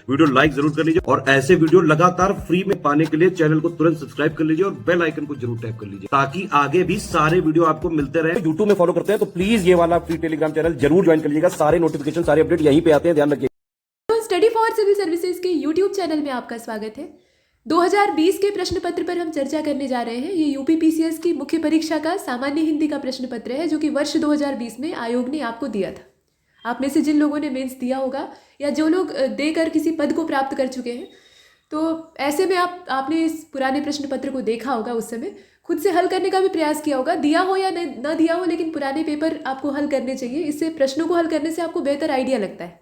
Video like जरूर कर लीजिए और ऐसे वीडियो लगातार फ्री में पाने के लिए चैनल को तुरंत सब्सक्राइब कर लीजिए और बेल आइकन को जरूर टैप कर लीजिए ताकि आगे भी सारे वीडियो आपको मिलते रहे। यूट्यूब में फॉलो करते हैं तो प्लीज ये वाला फ्री टेलीग्राम चैनल जरूर ज्वाइन कर लीजिएगा। सारे नोटिफिकेशन सारे अपडेट यहीं पे आते हैं, ध्यान रखिए। स्टडी फॉर सिविल सर्विसेज के यूट्यूब चैनल में आपका स्वागत है। 2020 के प्रश्न पत्र पर हम चर्चा करने जा रहे हैं। ये यूपी पीसीएस की मुख्य परीक्षा का सामान्य हिंदी का प्रश्न पत्र है जो कि वर्ष 2020 में आयोग ने आपको दिया था। आप में से जिन लोगों ने मेंस दिया होगा या जो लोग देकर किसी पद को प्राप्त कर चुके हैं, तो ऐसे में आपने इस पुराने प्रश्न पत्र को देखा होगा, उस समय खुद से हल करने का भी प्रयास किया होगा, दिया हो या न दिया हो, लेकिन पुराने पेपर आपको हल करने चाहिए। इससे प्रश्नों को हल करने से आपको बेहतर आइडिया लगता है।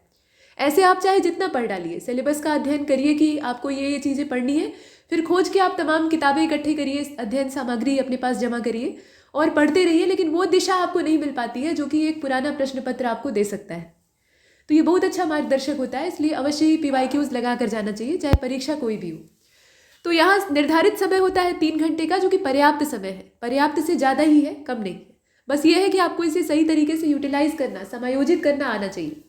ऐसे आप चाहे जितना पढ़ डालिए, सिलेबस का अध्ययन करिए कि आपको ये चीज़ें पढ़नी है, फिर खोज के आप तमाम किताबें इकट्ठी करिए, अध्ययन सामग्री अपने पास जमा करिए और पढ़ते रहिए, लेकिन वो दिशा आपको नहीं मिल पाती है जो कि एक पुराना प्रश्न पत्र आपको दे सकता है। तो ये बहुत अच्छा मार्गदर्शक होता है, इसलिए अवश्य ही PYQs लगा कर जाना चाहिए, चाहे परीक्षा कोई भी हो। तो यहाँ निर्धारित समय होता है 3 घंटे का, जो कि पर्याप्त समय है। पर्याप्त से ज़्यादा ही है, कम नहीं है। बस ये है कि आपको इसे सही तरीके से यूटिलाइज करना, समायोजित करना आना चाहिए।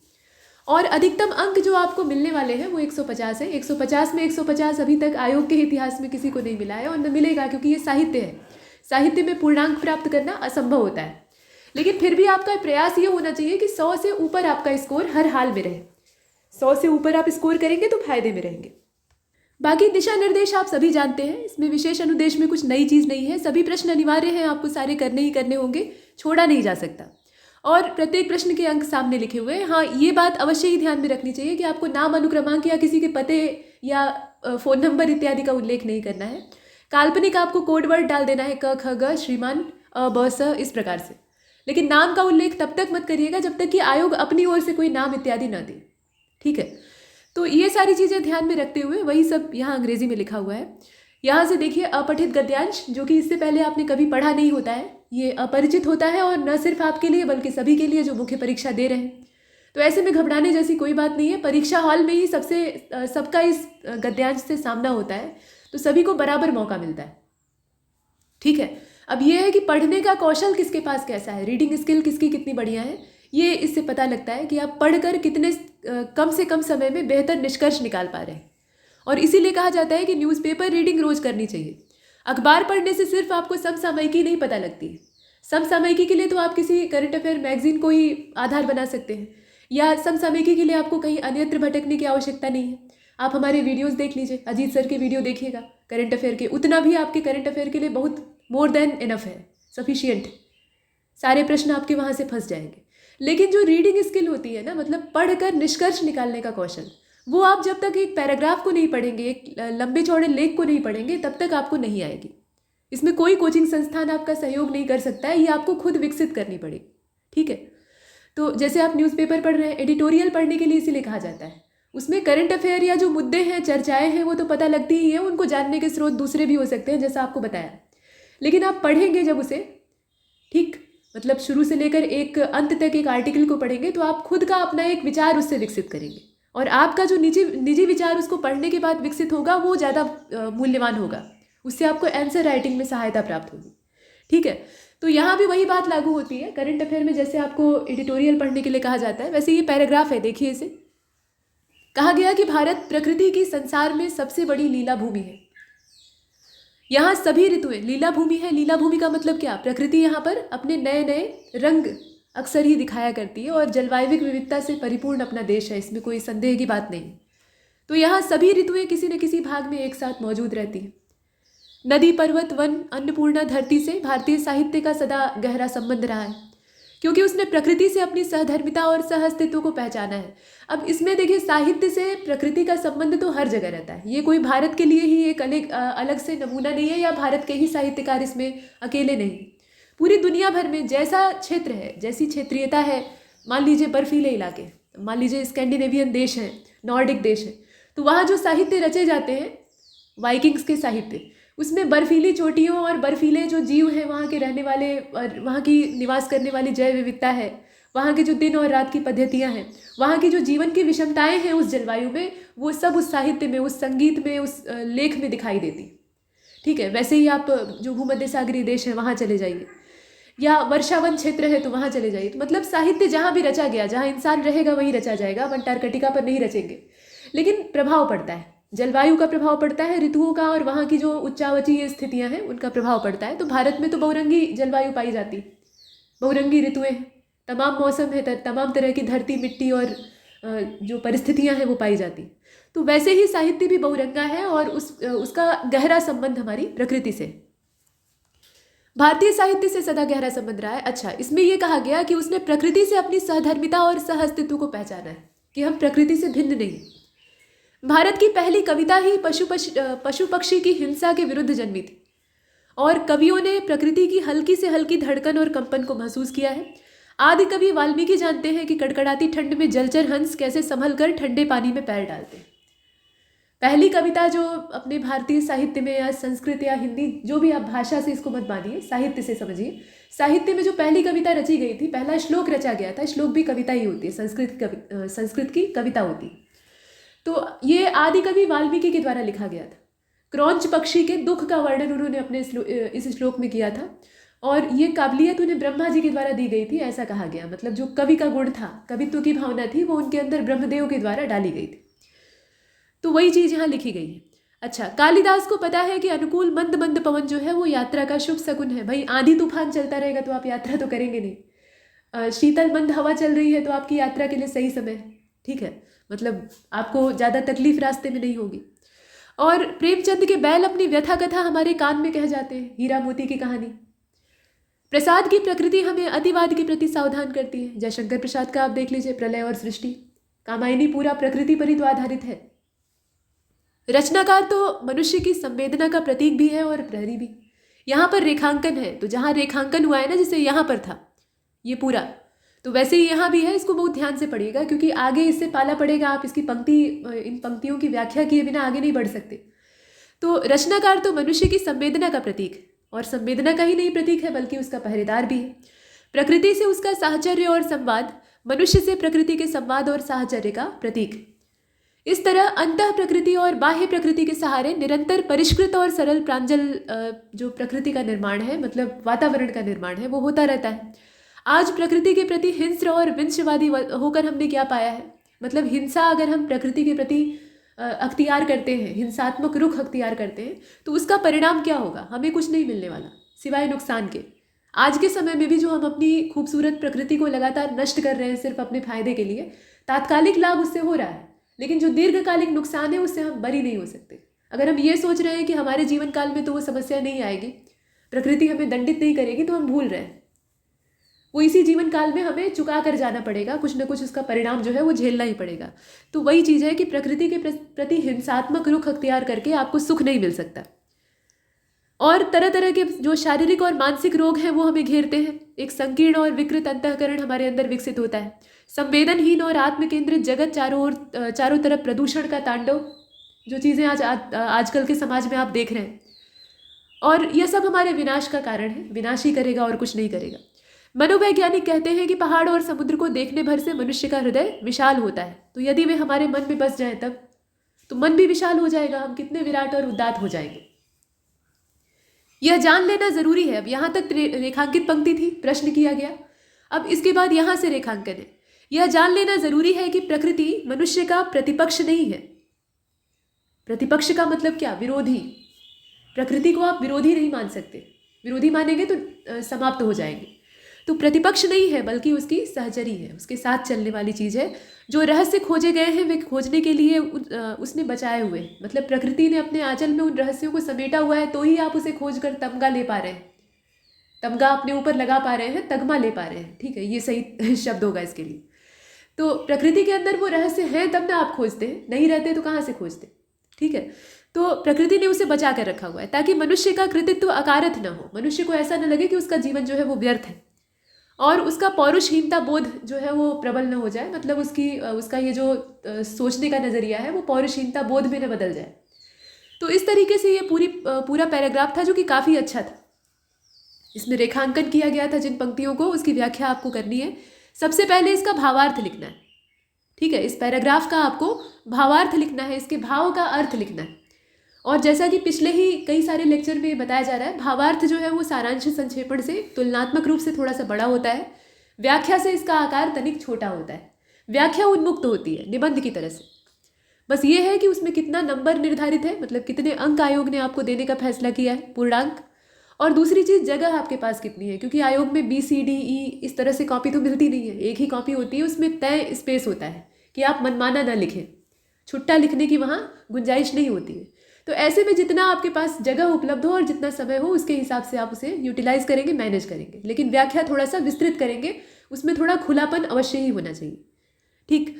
और अधिकतम अंक जो आपको मिलने वाले हैं वो 150 है। 150 में 150 अभी तक आयोग के इतिहास में किसी को नहीं मिला है और न मिलेगा, क्योंकि ये साहित्य है। साहित्य में पूर्णांक प्राप्त करना असंभव होता है, लेकिन फिर भी आपका प्रयास ये होना चाहिए कि 100 से ऊपर आपका स्कोर हर हाल में रहे। 100 से ऊपर आप स्कोर करेंगे तो फायदे में रहेंगे। बाकी दिशा निर्देश आप सभी जानते हैं, इसमें विशेष अनुदेश में कुछ नई चीज़ नहीं है। सभी प्रश्न अनिवार्य हैं, आपको सारे करने ही करने होंगे, छोड़ा नहीं जा सकता। और प्रत्येक प्रश्न के अंक सामने लिखे हुए हैं। हाँ, ये बात अवश्य ही ध्यान में रखनी चाहिए कि आपको नाम, अनुक्रमांक या किसी के पते या फ़ोन नंबर इत्यादि का उल्लेख नहीं करना है। काल्पनिक आपको कोड वर्ड डाल देना है, क ख ग, श्रीमान, अ ब स, इस प्रकार से। लेकिन नाम का उल्लेख तब तक मत करिएगा जब तक कि आयोग अपनी ओर से कोई नाम इत्यादि ना दे, ठीक है। तो ये सारी चीज़ें ध्यान में रखते हुए वही सब यहाँ अंग्रेजी में लिखा हुआ है। यहाँ से देखिए, अपठित गद्यांश, जो कि इससे पहले आपने कभी पढ़ा नहीं होता है, ये अपरिचित होता है और न सिर्फ आपके लिए बल्कि सभी के लिए जो मुख्य परीक्षा दे रहे हैं। तो ऐसे में घबराने जैसी कोई बात नहीं है। परीक्षा हॉल में ही सबका इस गद्यांश से सामना होता है, तो सभी को बराबर मौका मिलता है, ठीक है। अब ये है कि पढ़ने का कौशल किसके पास कैसा है, रीडिंग स्किल किसकी कितनी बढ़िया है, ये इससे पता लगता है कि आप पढ़कर कितने कम से कम समय में बेहतर निष्कर्ष निकाल पा रहे हैं। और इसीलिए कहा जाता है कि न्यूज़पेपर रीडिंग रोज करनी चाहिए। अखबार पढ़ने से सिर्फ आपको समसामयिकी नहीं पता लगती है। समसामयिकी के लिए तो आप किसी करंट अफेयर मैगजीन को ही आधार बना सकते हैं, या समसामयिकी के लिए आपको कहीं अन्यत्र भटकने की आवश्यकता नहीं है। आप हमारे वीडियोस देख लीजिए, अजीत सर के वीडियो देखिएगा करंट अफेयर के, उतना भी आपके करंट अफेयर के लिए बहुत मोर देन इनफ है, सफिशियंट है। सारे प्रश्न आपके वहाँ से फंस जाएंगे। लेकिन जो रीडिंग स्किल होती है ना, मतलब पढ़कर निष्कर्ष निकालने का कौशल, वो आप जब तक एक पैराग्राफ को नहीं पढ़ेंगे, एक लंबे चौड़े लेख को नहीं पढ़ेंगे, तब तक आपको नहीं आएगी। इसमें कोई कोचिंग संस्थान आपका सहयोग नहीं कर सकता है, ये आपको खुद विकसित करनी पड़ेगी, ठीक है। तो जैसे आप न्यूज़पेपर पढ़ रहे हैं, एडिटोरियल पढ़ने के लिए इसीलिए कहा जाता है। उसमें करंट अफेयर या जो मुद्दे हैं, चर्चाएं हैं, वो तो पता लगती ही है, उनको जानने के स्रोत दूसरे भी हो सकते हैं, जैसा आपको बताया। लेकिन आप पढ़ेंगे जब उसे, ठीक, मतलब शुरू से लेकर एक अंत तक एक आर्टिकल को पढ़ेंगे, तो आप खुद का अपना एक विचार उससे विकसित करेंगे, और आपका जो निजी विचार उसको पढ़ने के बाद विकसित होगा वो ज़्यादा मूल्यवान होगा। उससे आपको आंसर राइटिंग में सहायता प्राप्त होगी, ठीक है। तो यहाँ भी वही बात लागू होती है। करंट अफेयर में जैसे आपको एडिटोरियल पढ़ने के लिए कहा जाता है, वैसे ये पैराग्राफ है, देखिए इसे। कहा गया कि भारत प्रकृति की संसार में सबसे बड़ी लीला भूमि है। यहाँ सभी ऋतुएं लीला भूमि है। लीला भूमि का मतलब क्या? प्रकृति यहाँ पर अपने नए नए रंग अक्सर ही दिखाया करती है और जलवायविक विविधता से परिपूर्ण अपना देश है, इसमें कोई संदेह की बात नहीं। तो यहाँ सभी ऋतुएं किसी न किसी भाग में एक साथ मौजूद रहती हैं। नदी, पर्वत, वन, अन्नपूर्णा धरती से भारतीय साहित्य का सदा गहरा संबंध रहा है, क्योंकि उसने प्रकृति से अपनी सहधर्मिता और सहअस्तित्व को पहचाना है। अब इसमें देखिए, साहित्य से प्रकृति का संबंध तो हर जगह रहता है। ये कोई भारत के लिए ही एक अलग से नमूना नहीं है, या भारत के ही साहित्यकार इसमें अकेले नहीं। पूरी दुनिया भर में जैसा क्षेत्र है, जैसी क्षेत्रीयता है, मान लीजिए बर्फीले इलाके, मान लीजिए स्कैंडिनेवियन देश हैं, नॉर्डिक देश हैं, तो वहाँ जो साहित्य रचे जाते हैं, वाइकिंग्स के साहित्य, उसमें बर्फीली चोटियों और बर्फीले जो जीव हैं वहाँ के रहने वाले और वहाँ की निवास करने वाली जैव विविधता है, वहाँ के जो दिन और रात की पद्धतियाँ हैं, वहाँ की जो जीवन की विषमताएँ हैं उस जलवायु में, वो सब उस साहित्य में, उस संगीत में, उस लेख में दिखाई देती, ठीक है। वैसे ही आप जो भूमध्य सागरीय देश है वहाँ चले जाइए, या वर्षावन क्षेत्र है तो वहाँ चले जाइए। तो मतलब साहित्य जहाँ भी रचा गया, जहाँ इंसान रहेगा वहीं रचा जाएगा, हम अंटार्कटिका पर नहीं रचेंगे। लेकिन प्रभाव पड़ता है, जलवायु का प्रभाव पड़ता है, ऋतुओं का, और वहाँ की जो उच्चावचीय स्थितियाँ हैं उनका प्रभाव पड़ता है। तो भारत में तो बहुरंगी जलवायु पाई जाती, बहुरंगी ऋतुएं, तमाम मौसम है, तमाम तरह की धरती, मिट्टी और जो परिस्थितियाँ हैं वो पाई जाती। तो वैसे ही साहित्य भी बहुरंगा है और उसका गहरा संबंध हमारी प्रकृति से, भारतीय साहित्य से सदा गहरा संबंध रहा है। अच्छा, इसमें यह कहा गया कि उसने प्रकृति से अपनी सहधर्मिता और सहअस्तित्व को पहचाना है कि हम प्रकृति से भिन्न नहीं। भारत की पहली कविता ही पशु पक्षी की हिंसा के विरुद्ध जन्मी थी और कवियों ने प्रकृति की हल्की से हल्की धड़कन और कंपन को महसूस किया है। आदि कवि वाल्मीकि जानते हैं कि कड़कड़ाती ठंड में जलचर हंस कैसे संभल कर ठंडे पानी में पैर डालते हैं। पहली कविता जो अपने भारतीय साहित्य में, या संस्कृत या हिंदी, जो भी आप भाषा से इसको मत मानिए, साहित्य से समझिए, साहित्य में जो पहली कविता रची गई थी, पहला श्लोक रचा गया था। श्लोक भी कविता ही होती है, संस्कृत की कविता होती है। तो ये आदि कवि वाल्मीकि के द्वारा लिखा गया था। क्रौंच पक्षी के दुख का वर्णन उन्होंने अपने इस श्लोक में किया था और ये काबिलियत उन्हें ब्रह्मा जी के द्वारा दी गई थी, ऐसा कहा गया। मतलब जो कवि का गुण था, कवित्व की भावना थी, वो उनके अंदर ब्रह्मदेव के द्वारा डाली गई थी। तो वही चीज़ यहाँ लिखी गई है। अच्छा, कालिदास को पता है कि अनुकूल मंद मंद पवन जो है वो यात्रा का शुभ शकुन है। भाई, आंधी तूफान चलता रहेगा तो आप यात्रा तो करेंगे नहीं। शीतल मंद हवा चल रही है तो आपकी यात्रा के लिए सही समय है, ठीक है, मतलब आपको ज़्यादा तकलीफ रास्ते में नहीं होगी। और प्रेमचंद के बैल अपनी व्यथा कथा हमारे कान में कह जाते हैं, हीरा मोती की कहानी। प्रसाद की प्रकृति हमें अतिवाद के प्रति सावधान करती है। जयशंकर प्रसाद का आप देख लीजिए, प्रलय और सृष्टि। कामायनी पूरा प्रकृति पर ही तो आधारित है। रचनाकार तो मनुष्य की संवेदना का प्रतीक भी है और प्रहरी भी। यहाँ पर रेखांकन है, तो जहाँ रेखांकन हुआ है ना, जैसे यहाँ पर था ये पूरा, तो वैसे ही यहाँ भी है। इसको बहुत ध्यान से पढ़िएगा क्योंकि आगे इससे पाला पड़ेगा। आप इसकी इन पंक्तियों की व्याख्या किए बिना आगे नहीं बढ़ सकते। तो रचनाकार तो मनुष्य की संवेदना का प्रतीक, और संवेदना का ही नहीं प्रतीक है बल्कि उसका पहरेदार भी है। प्रकृति से उसका साहचर्य और संवाद, मनुष्य से प्रकृति के संवाद और साहचर्य का प्रतीक। इस तरह अंतः प्रकृति और बाह्य प्रकृति के सहारे निरंतर परिष्कृत और सरल प्रांजल जो प्रकृति का निर्माण है, मतलब वातावरण का निर्माण है, वो होता रहता है। आज प्रकृति के प्रति हिंस्र और विंशवादी होकर हमने क्या पाया है, मतलब हिंसा अगर हम प्रकृति के प्रति अख्तियार करते हैं, हिंसात्मक रुख अख्तियार करते हैं, तो उसका परिणाम क्या होगा? हमें कुछ नहीं मिलने वाला सिवाय नुकसान के। आज के समय में भी जो हम अपनी खूबसूरत प्रकृति को लगातार नष्ट कर रहे हैं सिर्फ अपने फायदे के लिए, तात्कालिक लाभ उससे हो रहा है, लेकिन जो दीर्घकालिक नुकसान है उससे हम बरी नहीं हो सकते। अगर हम ये सोच रहे हैं कि हमारे जीवन काल में तो वो समस्या नहीं आएगी, प्रकृति हमें दंडित नहीं करेगी, तो हम भूल रहे हैं। वो इसी जीवन काल में हमें चुका कर जाना पड़ेगा, कुछ ना कुछ उसका परिणाम जो है वो झेलना ही पड़ेगा। तो वही चीज़ है कि प्रकृति के प्रति हिंसात्मक रुख अख्तियार करके आपको सुख नहीं मिल सकता। और तरह तरह के जो शारीरिक और मानसिक रोग हैं वो हमें घेरते हैं। एक संकीर्ण और विकृत अंतःकरण हमारे अंदर विकसित होता है। संवेदनहीन और आत्मकेंद्रित जगत, चारों तरफ प्रदूषण का तांडव, जो चीज़ें आजकल के समाज में आप देख रहे हैं, और यह सब हमारे विनाश का कारण है। विनाश ही करेगा और कुछ नहीं करेगा। मनोवैज्ञानिक कहते हैं कि पहाड़ और समुद्र को देखने भर से मनुष्य का हृदय विशाल होता है, तो यदि वे हमारे मन में बस जाए तब तो मन भी विशाल हो जाएगा, हम कितने विराट और उदात्त हो जाएंगे। यह जान लेना जरूरी है। अब यहाँ तक रेखांकित पंक्ति थी, प्रश्न किया गया, अब इसके बाद यहाँ से रेखांकन है। यह जान लेना जरूरी है कि प्रकृति मनुष्य का प्रतिपक्ष नहीं है। प्रतिपक्ष का मतलब क्या? विरोधी। प्रकृति को आप विरोधी नहीं मान सकते, विरोधी मानेंगे तो समाप्त हो जाएंगे। तो प्रतिपक्ष नहीं है बल्कि उसकी सहचरी है, उसके साथ चलने वाली चीज़ है। जो रहस्य खोजे गए हैं वे खोजने के लिए उसने बचाए हुए, मतलब प्रकृति ने अपने आंचल में उन रहस्यों को समेटा हुआ है, तो ही आप उसे खोज कर तमगा ले पा रहे हैं, तमगा अपने ऊपर लगा पा रहे हैं, तगमा ले पा रहे हैं, ठीक है, ये सही शब्द होगा इसके लिए। तो प्रकृति के अंदर वो रहस्य हैं तब ना आप खोजते हैं, नहीं रहते तो कहाँ से खोजते, ठीक है। तो प्रकृति ने उसे बचा कर रखा हुआ है ताकि मनुष्य का कृतित्व अकारथ न हो, मनुष्य को ऐसा न लगे कि उसका जीवन जो है वो व्यर्थ है, और उसका पौरुषहीनता बोध जो है वो प्रबल न हो जाए, मतलब उसका ये जो सोचने का नज़रिया है वो पौरुषहीनता बोध में न बदल जाए। तो इस तरीके से ये पूरा पैराग्राफ था जो कि काफ़ी अच्छा था। इसमें रेखांकन किया गया था जिन पंक्तियों को, उसकी व्याख्या आपको करनी है। सबसे पहले इसका भावार्थ लिखना है, ठीक है, इस पैराग्राफ का आपको भावार्थ लिखना है, इसके भाव का अर्थ लिखना है। और जैसा कि पिछले ही कई सारे लेक्चर में बताया जा रहा है, भावार्थ जो है वो सारांश संक्षेपण से तुलनात्मक रूप से थोड़ा सा बड़ा होता है, व्याख्या से इसका आकार तनिक छोटा होता है। व्याख्या उन्मुक्त होती है निबंध की तरह से। बस ये है कि उसमें कितना नंबर निर्धारित है, मतलब कितने अंक आयोग ने आपको देने का फैसला किया है, पूर्णांक। और दूसरी चीज़, जगह आपके पास कितनी है, क्योंकि आयोग में BCDE इस तरह से कॉपी तो मिलती नहीं है, एक ही कॉपी होती है, उसमें तय स्पेस होता है कि आप मनमाना ना लिखें, छुट्टा लिखने की वहाँ गुंजाइश नहीं होती है। तो ऐसे में जितना आपके पास जगह उपलब्ध हो और जितना समय हो उसके हिसाब से आप उसे यूटिलाइज करेंगे, मैनेज करेंगे, लेकिन व्याख्या थोड़ा सा विस्तृत करेंगे, उसमें थोड़ा खुलापन अवश्य ही होना चाहिए। ठीक,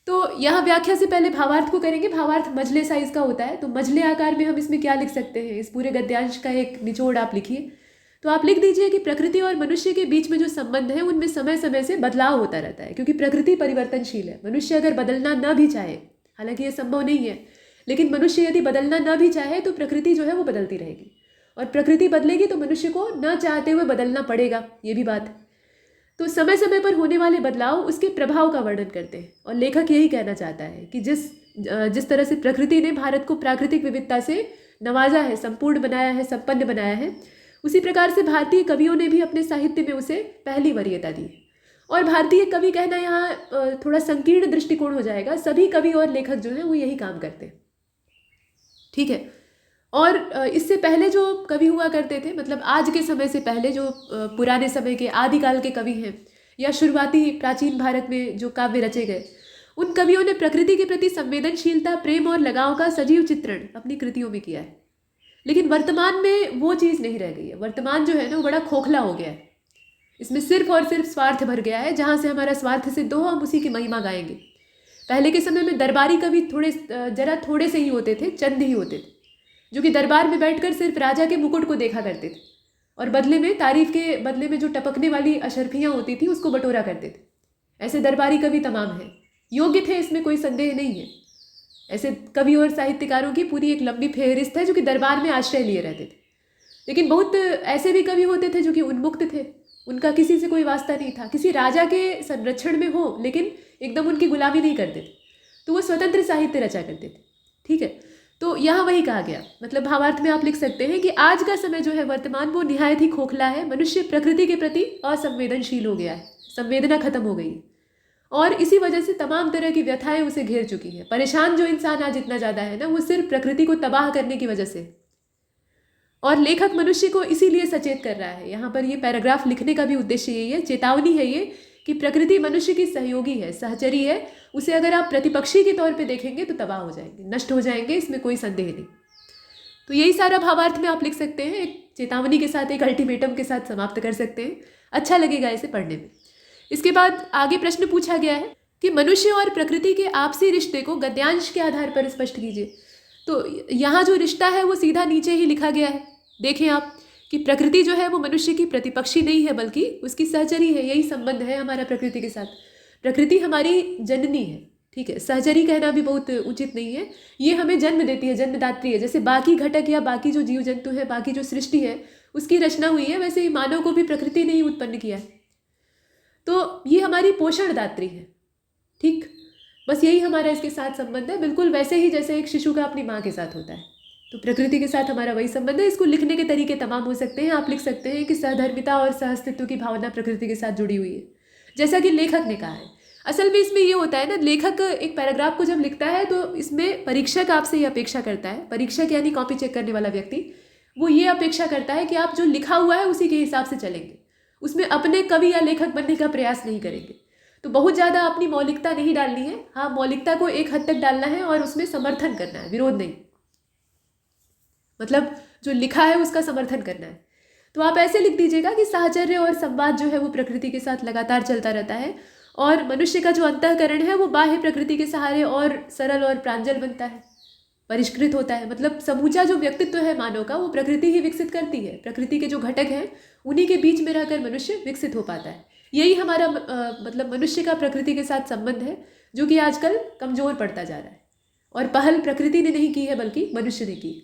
तो यहाँ व्याख्या से पहले भावार्थ को करेंगे। भावार्थ मजले साइज का होता है, तो मजले आकार में हम इसमें क्या लिख सकते हैं, इस पूरे गद्यांश का एक निचोड़ आप लिखिए। तो आप लिख दीजिए कि प्रकृति और मनुष्य के बीच में जो संबंध है उनमें समय समय से बदलाव होता रहता है, क्योंकि प्रकृति परिवर्तनशील है। मनुष्य अगर बदलना न भी चाहे, हालांकि ये संभव नहीं है, लेकिन मनुष्य यदि बदलना न भी चाहे तो प्रकृति जो है वो बदलती रहेगी, और प्रकृति बदलेगी तो मनुष्य को न चाहते हुए बदलना पड़ेगा, ये भी बात है। तो समय समय पर होने वाले बदलाव उसके प्रभाव का वर्णन करते हैं, और लेखक यही कहना चाहता है कि जिस तरह से प्रकृति ने भारत को प्राकृतिक विविधता से नवाजा है, संपूर्ण बनाया है, संपन्न बनाया है, उसी प्रकार से भारतीय कवियों ने भी अपने साहित्य में उसे पहली वरीयता दी। और भारतीय कवि कहना यहाँ थोड़ा संकीर्ण दृष्टिकोण हो जाएगा, सभी कवि और लेखक जो हैं वो यही काम करते हैं, ठीक है। और इससे पहले जो कवि हुआ करते थे, मतलब आज के समय से पहले जो पुराने समय के आदिकाल के कवि हैं, या शुरुआती प्राचीन भारत में जो काव्य रचे गए, उन कवियों ने प्रकृति के प्रति संवेदनशीलता, प्रेम और लगाव का सजीव चित्रण अपनी कृतियों में किया है। लेकिन वर्तमान में वो चीज़ नहीं रह गई है। वर्तमान जो है ना वो बड़ा खोखला हो गया है, इसमें सिर्फ और सिर्फ स्वार्थ भर गया है। जहाँ से हमारा स्वार्थ सिद्ध हो हम उसी की महिमा गाएंगे। पहले के समय में दरबारी कवि थोड़े से ही होते थे, चंद ही होते थे, जो कि दरबार में बैठकर सिर्फ राजा के मुकुट को देखा करते थे, और बदले में तारीफ के बदले में जो टपकने वाली अशर्फियाँ होती थी उसको बटोरा करते थे। ऐसे दरबारी कवि तमाम हैं, योग्य थे, इसमें कोई संदेह नहीं है। ऐसे कवि और साहित्यकारों की पूरी एक लंबी फेहरिस्त है जो कि दरबार में आश्रय लिए रहते थे। लेकिन बहुत ऐसे भी कवि होते थे जो कि उन्मुक्त थे, उनका किसी से कोई वास्ता नहीं था, किसी राजा के संरक्षण में हो लेकिन एकदम उनकी गुलामी नहीं करते थे, तो वो स्वतंत्र साहित्य रचा करते थे, ठीक है। तो यहाँ वही कहा गया, मतलब भावार्थ में आप लिख सकते हैं कि आज का समय जो है वर्तमान, वो निहायत ही खोखला है। मनुष्य प्रकृति के प्रति असंवेदनशील हो गया है, संवेदना खत्म हो गई है, और इसी वजह से तमाम तरह की व्यथाएं उसे घेर चुकी हैं। परेशान जो इंसान आज इतना ज़्यादा है ना, वो सिर्फ प्रकृति को तबाह करने की वजह से। और लेखक मनुष्य को इसीलिए सचेत कर रहा है। यहाँ पर ये पैराग्राफ लिखने का भी उद्देश्य यही है, चेतावनी है ये, कि प्रकृति मनुष्य की सहयोगी है, सहचरी है। उसे अगर आप प्रतिपक्षी के तौर पे देखेंगे तो तबाह हो जाएंगे, नष्ट हो जाएंगे, इसमें कोई संदेह नहीं। तो यही सारा भावार्थ में आप लिख सकते हैं, एक चेतावनी के साथ, एक अल्टीमेटम के साथ समाप्त कर सकते हैं। अच्छा लगेगा इसे पढ़ने में। इसके बाद आगे प्रश्न पूछा गया है कि मनुष्य और प्रकृति के आपसी रिश्ते को गद्यांश के आधार पर स्पष्ट कीजिए। तो यहाँ जो रिश्ता है वो सीधा नीचे ही लिखा गया है, देखें आप, कि प्रकृति जो है वो मनुष्य की प्रतिपक्षी नहीं है बल्कि उसकी सहचरी है। यही संबंध है हमारा प्रकृति के साथ। प्रकृति हमारी जननी है, ठीक है, सहचरी कहना भी बहुत उचित नहीं है। ये हमें जन्म देती है, जन्मदात्री है। जैसे बाकी घटक या बाकी जो जीव जंतु है, बाकी जो सृष्टि है उसकी रचना हुई है, वैसे ही मानव को भी प्रकृति ने ही उत्पन्न किया है। तो ये हमारी पोषण दात्री है, ठीक। बस यही हमारा इसके साथ संबंध है, बिल्कुल वैसे ही जैसे एक शिशु का अपनी माँ के साथ होता है। तो प्रकृति के साथ हमारा वही संबंध है। इसको लिखने के तरीके तमाम हो सकते हैं। आप लिख सकते हैं कि सहधर्मिता और सहअस्तित्व की भावना प्रकृति के साथ जुड़ी हुई है, जैसा कि लेखक ने कहा है। असल में इसमें ये होता है ना, लेखक एक पैराग्राफ को जब लिखता है तो इसमें परीक्षक आपसे ये अपेक्षा करता है, परीक्षक यानी कॉपी चेक करने वाला व्यक्ति, वो ये अपेक्षा करता है कि आप जो लिखा हुआ है उसी के हिसाब से चलेंगे, उसमें अपने कवि या लेखक बनने का प्रयास नहीं करेंगे। तो बहुत ज़्यादा अपनी मौलिकता नहीं डालनी है। हाँ, मौलिकता को एक हद तक डालना है और उसमें समर्थन करना है, विरोध नहीं। मतलब जो लिखा है उसका समर्थन करना है। तो आप ऐसे लिख दीजिएगा कि साहचर्य और संवाद जो है वो प्रकृति के साथ लगातार चलता रहता है, और मनुष्य का जो अंतःकरण है वो बाह्य प्रकृति के सहारे और सरल और प्रांजल बनता है, परिष्कृत होता है। मतलब समूचा जो व्यक्तित्व है मानव का, वो प्रकृति ही विकसित करती है। प्रकृति के जो घटक हैं उन्हीं के बीच में रहकर मनुष्य विकसित हो पाता है। यही हमारा मतलब मनुष्य का प्रकृति के साथ संबंध है, जो कि आजकल कमज़ोर पड़ता जा रहा है। और पहल प्रकृति ने नहीं की है बल्कि मनुष्य ने की।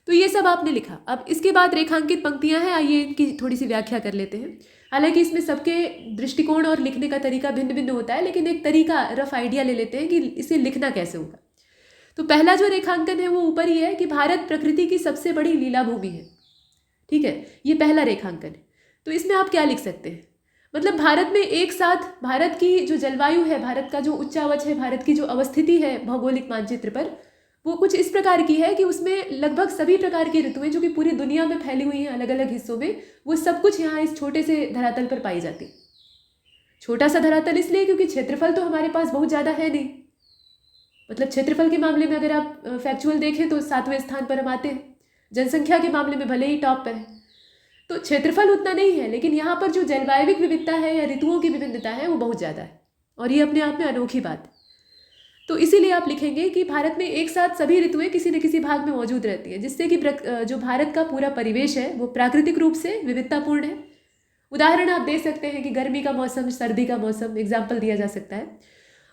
तो ये सब आपने लिखा। अब इसके बाद रेखांकित पंक्तियां हैं, आइए इनकी थोड़ी सी व्याख्या कर लेते हैं। हालांकि इसमें सबके दृष्टिकोण और लिखने का तरीका भिन्न भिन्न होता है, लेकिन एक तरीका, रफ आइडिया ले लेते हैं कि इसे लिखना कैसे होगा। तो पहला जो रेखांकन है वो ऊपर ही है कि भारत प्रकृति की सबसे बड़ी लीला भूमि है, ठीक है, ये पहला रेखांकन है। तो इसमें आप क्या लिख सकते हैं? मतलब भारत में एक साथ भारत की जो जलवायु है, भारत का जो उच्चावच है, भारत की जो अवस्थिति है भौगोलिक मानचित्र पर, वो कुछ इस प्रकार की है कि उसमें लगभग सभी प्रकार की ऋतुएं जो कि पूरी दुनिया में फैली हुई हैं अलग अलग हिस्सों में, वो सब कुछ यहाँ इस छोटे से धरातल पर पाई जाती। छोटा सा धरातल इसलिए क्योंकि क्षेत्रफल तो हमारे पास बहुत ज़्यादा है नहीं। मतलब क्षेत्रफल के मामले में अगर आप फैक्चुअल देखें तो 7वें स्थान पर हम आते हैं, जनसंख्या के मामले में भले ही टॉप पर है। तो क्षेत्रफल उतना नहीं है, लेकिन यहाँ पर जो जलवायविक विविधता है या ऋतुओं की विभिन्नता है वो बहुत ज़्यादा है, और ये अपने आप में अनोखी बात है। तो इसीलिए आप लिखेंगे कि भारत में एक साथ सभी ऋतुएं किसी न किसी भाग में मौजूद रहती हैं, जिससे कि जो भारत का पूरा परिवेश है वो प्राकृतिक रूप से विविधतापूर्ण है। उदाहरण आप दे सकते हैं कि गर्मी का मौसम, सर्दी का मौसम, एग्जाम्पल दिया जा सकता है।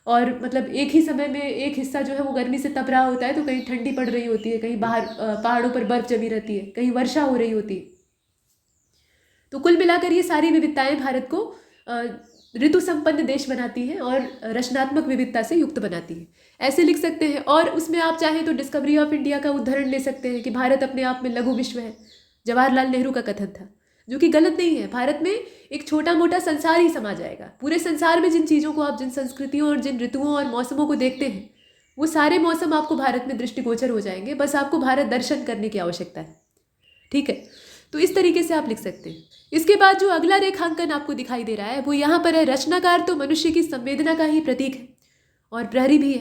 और मतलब एक ही समय में एक हिस्सा जो है वो गर्मी से तप रहा होता है, तो कहीं ठंडी पड़ रही होती है, कहीं बाहर पहाड़ों पर बर्फ जमी रहती है, कहीं वर्षा हो रही होती है। तो कुल मिलाकर ये सारी विविधताएं भारत को ऋतु संपन्न देश बनाती हैं और रचनात्मक विविधता से युक्त बनाती है, ऐसे लिख सकते हैं। और उसमें आप चाहें तो डिस्कवरी ऑफ इंडिया का उदाहरण ले सकते हैं कि भारत अपने आप में लघु विश्व है, जवाहरलाल नेहरू का कथन था, जो कि गलत नहीं है। भारत में एक छोटा मोटा संसार ही समा जाएगा। पूरे संसार में जिन चीज़ों को आप, जिन संस्कृतियों और जिन ऋतुओं और मौसमों को देखते हैं, वो सारे मौसम आपको भारत में दृष्टिगोचर हो जाएंगे। बस आपको भारत दर्शन करने की आवश्यकता है, ठीक है। तो इस तरीके से आप लिख सकते हैं। इसके बाद जो अगला रेखांकन आपको दिखाई दे रहा है वो यहाँ पर है, रचनाकार तो मनुष्य की संवेदना का ही प्रतीक है और प्रहरी भी है।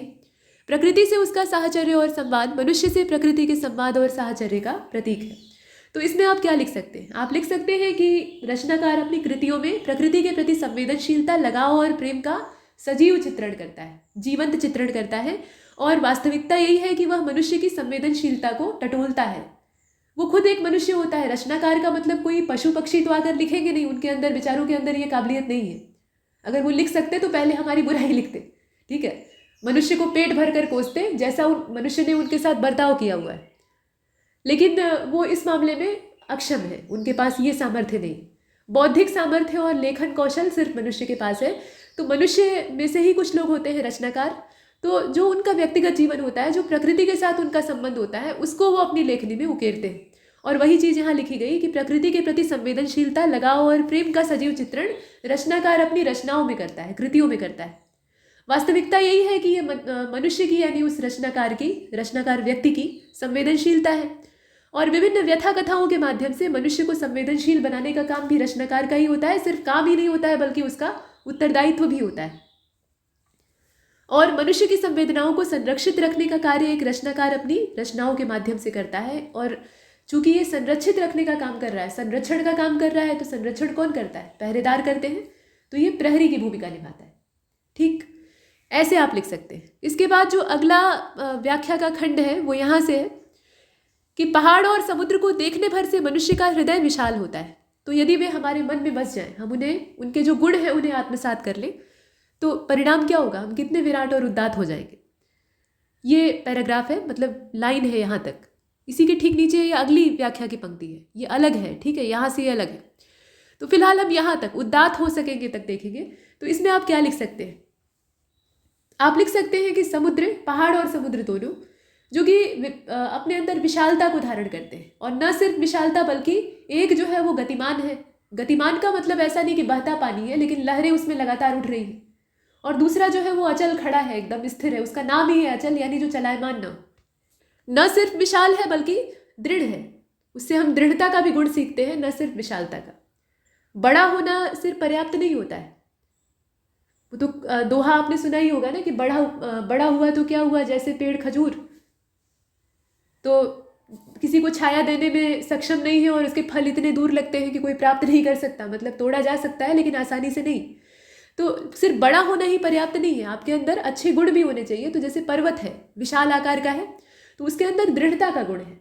प्रकृति से उसका साहचर्य और संवाद, मनुष्य से प्रकृति के संवाद और साहचर्य का प्रतीक है। तो इसमें आप क्या लिख सकते हैं? आप लिख सकते हैं कि रचनाकार अपनी कृतियों में प्रकृति के प्रति संवेदनशीलता, लगाव और प्रेम का सजीव चित्रण करता है, जीवंत चित्रण करता है। और वास्तविकता यही है कि वह मनुष्य की संवेदनशीलता को टटोलता है। वो खुद एक मनुष्य होता है। रचनाकार का मतलब कोई पशु पक्षी तो आकर लिखेंगे नहीं, उनके अंदर, बेचारों के अंदर ये काबिलियत नहीं है। अगर वो लिख सकते तो पहले हमारी बुराई लिखते, ठीक है। मनुष्य को पेट भर कर कोसते, जैसा मनुष्य ने उनके साथ बर्ताव किया हुआ है। लेकिन वो इस मामले में अक्षम है, उनके पास ये सामर्थ्य नहीं। बौद्धिक सामर्थ्य और लेखन कौशल सिर्फ मनुष्य के पास है। तो मनुष्य में से ही कुछ लोग होते हैं रचनाकार, तो जो उनका व्यक्तिगत जीवन होता है, जो प्रकृति के साथ उनका संबंध होता है, उसको वो अपनी लेखनी में उकेरते हैं। और वही चीज़ यहाँ लिखी गई कि प्रकृति के प्रति संवेदनशीलता, लगाव और प्रेम का सजीव चित्रण रचनाकार अपनी रचनाओं में करता है, कृतियों में करता है। वास्तविकता यही है कि ये मनुष्य की, यानी उस रचनाकार की, रचनाकार व्यक्ति की संवेदनशीलता है। और विभिन्न व्यथा कथाओं के माध्यम से मनुष्य को संवेदनशील बनाने का काम भी रचनाकार का ही होता है। सिर्फ काम ही नहीं होता है, बल्कि उसका उत्तरदायित्व भी होता है। और मनुष्य की संवेदनाओं को संरक्षित रखने का कार्य एक रचनाकार अपनी रचनाओं के माध्यम से करता है। और चूंकि ये संरक्षित रखने का काम कर रहा है, संरक्षण का काम कर रहा है, तो संरक्षण कौन करता है? पहरेदार करते हैं। तो ये प्रहरी की भूमिका निभाता है, ठीक। ऐसे आप लिख सकते हैं। इसके बाद जो अगला व्याख्या का खंड है वो यहाँ से है कि पहाड़ और समुद्र को देखने भर से मनुष्य का हृदय विशाल होता है। तो यदि वे हमारे मन में बस जाएं, हम उन्हें, उनके जो गुण हैं उन्हें आत्मसात कर लें, तो परिणाम क्या होगा? हम कितने विराट और उदात्त हो जाएंगे। ये पैराग्राफ है, मतलब लाइन है यहाँ तक। इसी के ठीक नीचे ये अगली व्याख्या की पंक्ति है, ये अलग है, ठीक है, यहाँ से ये अलग है। तो फिलहाल हम यहाँ तक, उदात्त हो सकेंगे तक देखेंगे। तो इसमें आप क्या लिख सकते हैं? आप लिख सकते हैं कि समुद्र, पहाड़ और समुद्र दोनों जो कि अपने अंदर विशालता को धारण करते हैं। और न सिर्फ विशालता, बल्कि एक जो है वो गतिमान है। गतिमान का मतलब ऐसा नहीं कि बहता पानी है, लेकिन लहरें उसमें लगातार उठ रही हैं। और दूसरा जो है वो अचल खड़ा है, एकदम स्थिर है, उसका नाम ही है अचल, यानी जो चलायमान न सिर्फ विशाल है बल्कि दृढ़ है। उससे हम दृढ़ता का भी गुण सीखते हैं, न सिर्फ विशालता का। बड़ा होना सिर्फ पर्याप्त नहीं होता है। वो तो दोहा आपने सुना ही होगा ना कि बड़ा हुआ तो क्या हुआ, जैसे पेड़ खजूर। तो किसी को छाया देने में सक्षम नहीं है और उसके फल इतने दूर लगते हैं कि कोई प्राप्त नहीं कर सकता। मतलब तोड़ा जा सकता है लेकिन आसानी से नहीं। तो सिर्फ बड़ा होना ही पर्याप्त नहीं है, आपके अंदर अच्छे गुण भी होने चाहिए। तो जैसे पर्वत है, विशाल आकार का है, तो उसके अंदर दृढ़ता का गुण है।